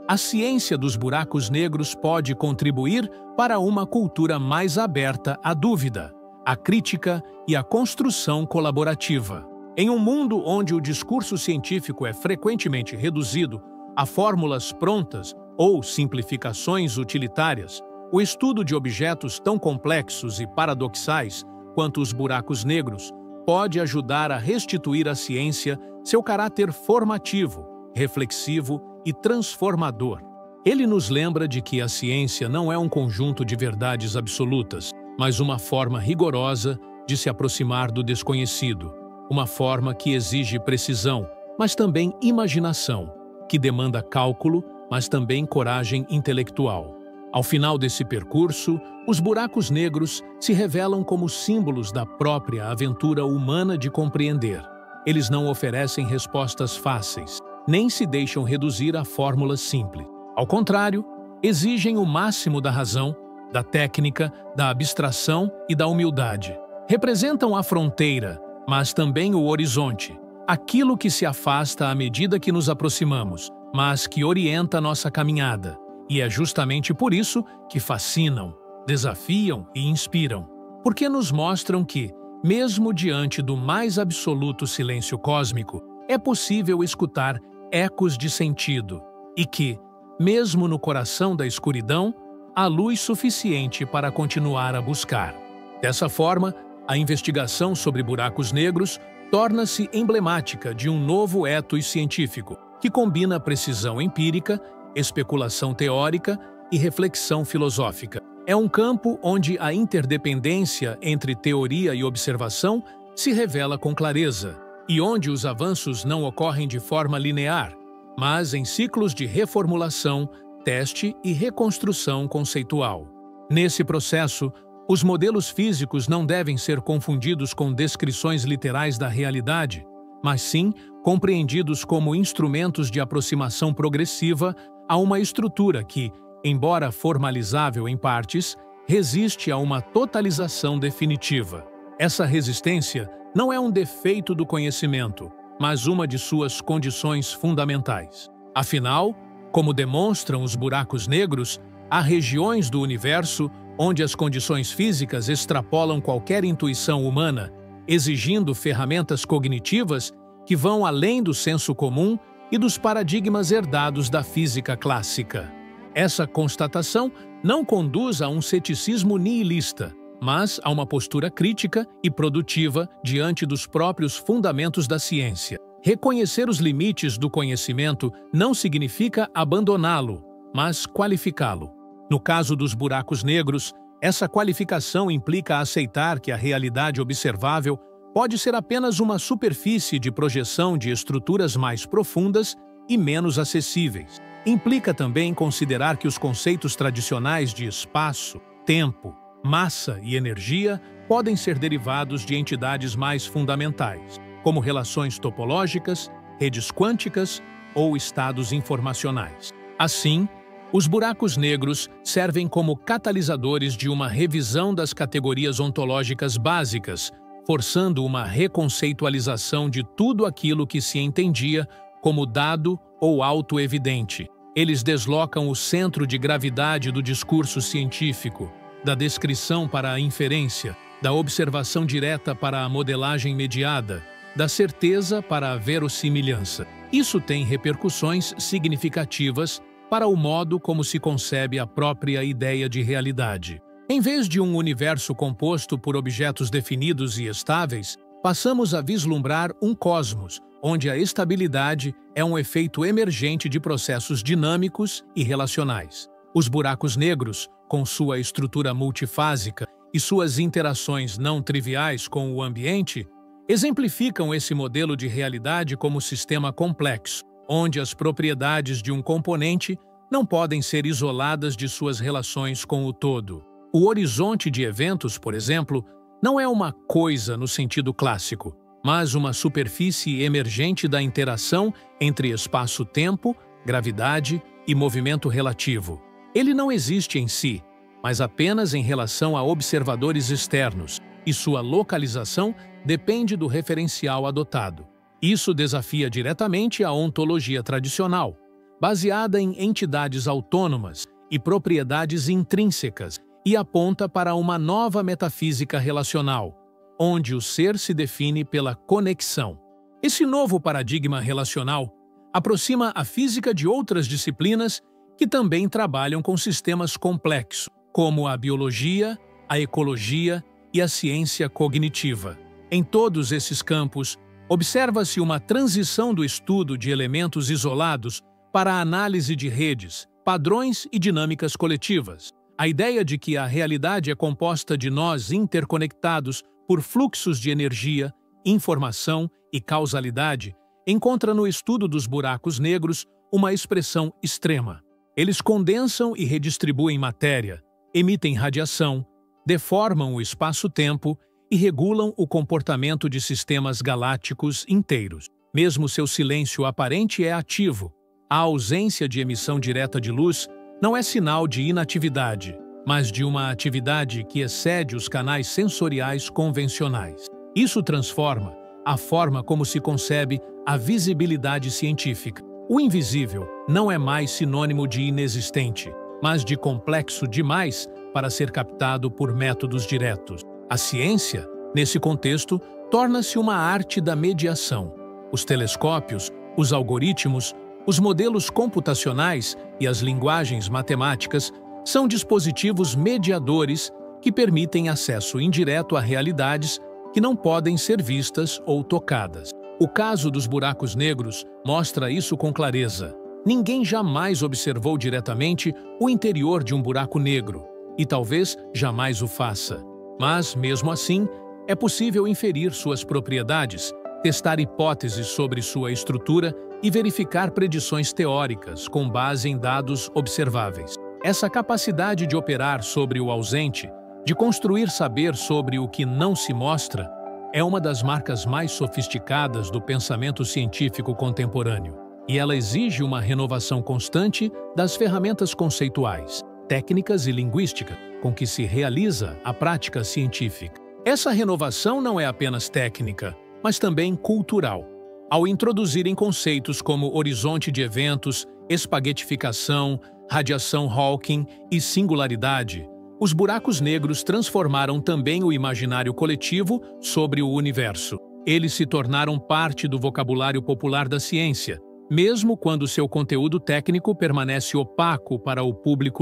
a ciência dos buracos negros pode contribuir para uma cultura mais aberta à dúvida, à crítica e à construção colaborativa. Em um mundo onde o discurso científico é frequentemente reduzido a fórmulas prontas ou simplificações utilitárias, o estudo de objetos tão complexos e paradoxais quanto os buracos negros pode ajudar a restituir à ciência seu caráter formativo, reflexivo e transformador. Ele nos lembra de que a ciência não é um conjunto de verdades absolutas, mas uma forma rigorosa de se aproximar do desconhecido, uma forma que exige precisão, mas também imaginação, que demanda cálculo, mas também coragem intelectual. Ao final desse percurso, os buracos negros se revelam como símbolos da própria aventura humana de compreender. Eles não oferecem respostas fáceis, nem se deixam reduzir a fórmulas simples. Ao contrário, exigem o máximo da razão, da técnica, da abstração e da humildade. Representam a fronteira, mas também o horizonte, aquilo que se afasta à medida que nos aproximamos, mas que orienta nossa caminhada. E é justamente por isso que fascinam, desafiam e inspiram, porque nos mostram que, mesmo diante do mais absoluto silêncio cósmico, é possível escutar ecos de sentido, e que, mesmo no coração da escuridão, há luz suficiente para continuar a buscar. Dessa forma, a investigação sobre buracos negros torna-se emblemática de um novo ethos científico, que combina precisão empírica, especulação teórica e reflexão filosófica. É um campo onde a interdependência entre teoria e observação se revela com clareza, e onde os avanços não ocorrem de forma linear, mas em ciclos de reformulação, teste e reconstrução conceitual. Nesse processo, os modelos físicos não devem ser confundidos com descrições literais da realidade, mas sim compreendidos como instrumentos de aproximação progressiva a uma estrutura que, embora formalizável em partes, resiste a uma totalização definitiva. Essa resistência não é um defeito do conhecimento, mas uma de suas condições fundamentais. Afinal, como demonstram os buracos negros, há regiões do universo onde as condições físicas extrapolam qualquer intuição humana, exigindo ferramentas cognitivas que vão além do senso comum e dos paradigmas herdados da física clássica. Essa constatação não conduz a um ceticismo nihilista, mas a uma postura crítica e produtiva diante dos próprios fundamentos da ciência. Reconhecer os limites do conhecimento não significa abandoná-lo, mas qualificá-lo. No caso dos buracos negros, essa qualificação implica aceitar que a realidade observável pode ser apenas uma superfície de projeção de estruturas mais profundas e menos acessíveis. Implica também considerar que os conceitos tradicionais de espaço, tempo, massa e energia podem ser derivados de entidades mais fundamentais, como relações topológicas, redes quânticas ou estados informacionais. Assim, os buracos negros servem como catalisadores de uma revisão das categorias ontológicas básicas, forçando uma reconceitualização de tudo aquilo que se entendia como dado ou auto-evidente. Eles deslocam o centro de gravidade do discurso científico, da descrição para a inferência, da observação direta para a modelagem mediada, da certeza para a verossimilhança. Isso tem repercussões significativas para o modo como se concebe a própria ideia de realidade. Em vez de um universo composto por objetos definidos e estáveis, passamos a vislumbrar um cosmos, onde a estabilidade é um efeito emergente de processos dinâmicos e relacionais. Os buracos negros, com sua estrutura multifásica e suas interações não triviais com o ambiente, exemplificam esse modelo de realidade como sistema complexo, onde as propriedades de um componente não podem ser isoladas de suas relações com o todo. O horizonte de eventos, por exemplo, não é uma coisa no sentido clássico, mas uma superfície emergente da interação entre espaço-tempo, gravidade e movimento relativo. Ele não existe em si, mas apenas em relação a observadores externos, e sua localização depende do referencial adotado. Isso desafia diretamente a ontologia tradicional, baseada em entidades autônomas e propriedades intrínsecas, e aponta para uma nova metafísica relacional, onde o ser se define pela conexão. Esse novo paradigma relacional aproxima a física de outras disciplinas que também trabalham com sistemas complexos, como a biologia, a ecologia e a ciência cognitiva. Em todos esses campos, observa-se uma transição do estudo de elementos isolados para a análise de redes, padrões e dinâmicas coletivas. A ideia de que a realidade é composta de nós interconectados por fluxos de energia, informação e causalidade encontra no estudo dos buracos negros uma expressão extrema. Eles condensam e redistribuem matéria, emitem radiação, deformam o espaço-tempo e regulam o comportamento de sistemas galácticos inteiros. Mesmo seu silêncio aparente é ativo. A ausência de emissão direta de luz não é sinal de inatividade, mas de uma atividade que excede os canais sensoriais convencionais. Isso transforma a forma como se concebe a visibilidade científica. O invisível não é mais sinônimo de inexistente, mas de complexo demais para ser captado por métodos diretos. A ciência, nesse contexto, torna-se uma arte da mediação. Os telescópios, os algoritmos, os modelos computacionais e as linguagens matemáticas são dispositivos mediadores que permitem acesso indireto a realidades que não podem ser vistas ou tocadas. O caso dos buracos negros mostra isso com clareza. Ninguém jamais observou diretamente o interior de um buraco negro, e talvez jamais o faça. Mas, mesmo assim, é possível inferir suas propriedades, testar hipóteses sobre sua estrutura e verificar predições teóricas com base em dados observáveis. Essa capacidade de operar sobre o ausente, de construir saber sobre o que não se mostra, é uma das marcas mais sofisticadas do pensamento científico contemporâneo, e ela exige uma renovação constante das ferramentas conceituais, técnicas e linguísticas com que se realiza a prática científica. Essa renovação não é apenas técnica, mas também cultural. Ao introduzirem conceitos como horizonte de eventos, espaguetificação, radiação Hawking e singularidade, os buracos negros transformaram também o imaginário coletivo sobre o universo. Eles se tornaram parte do vocabulário popular da ciência, mesmo quando seu conteúdo técnico permanece opaco para o público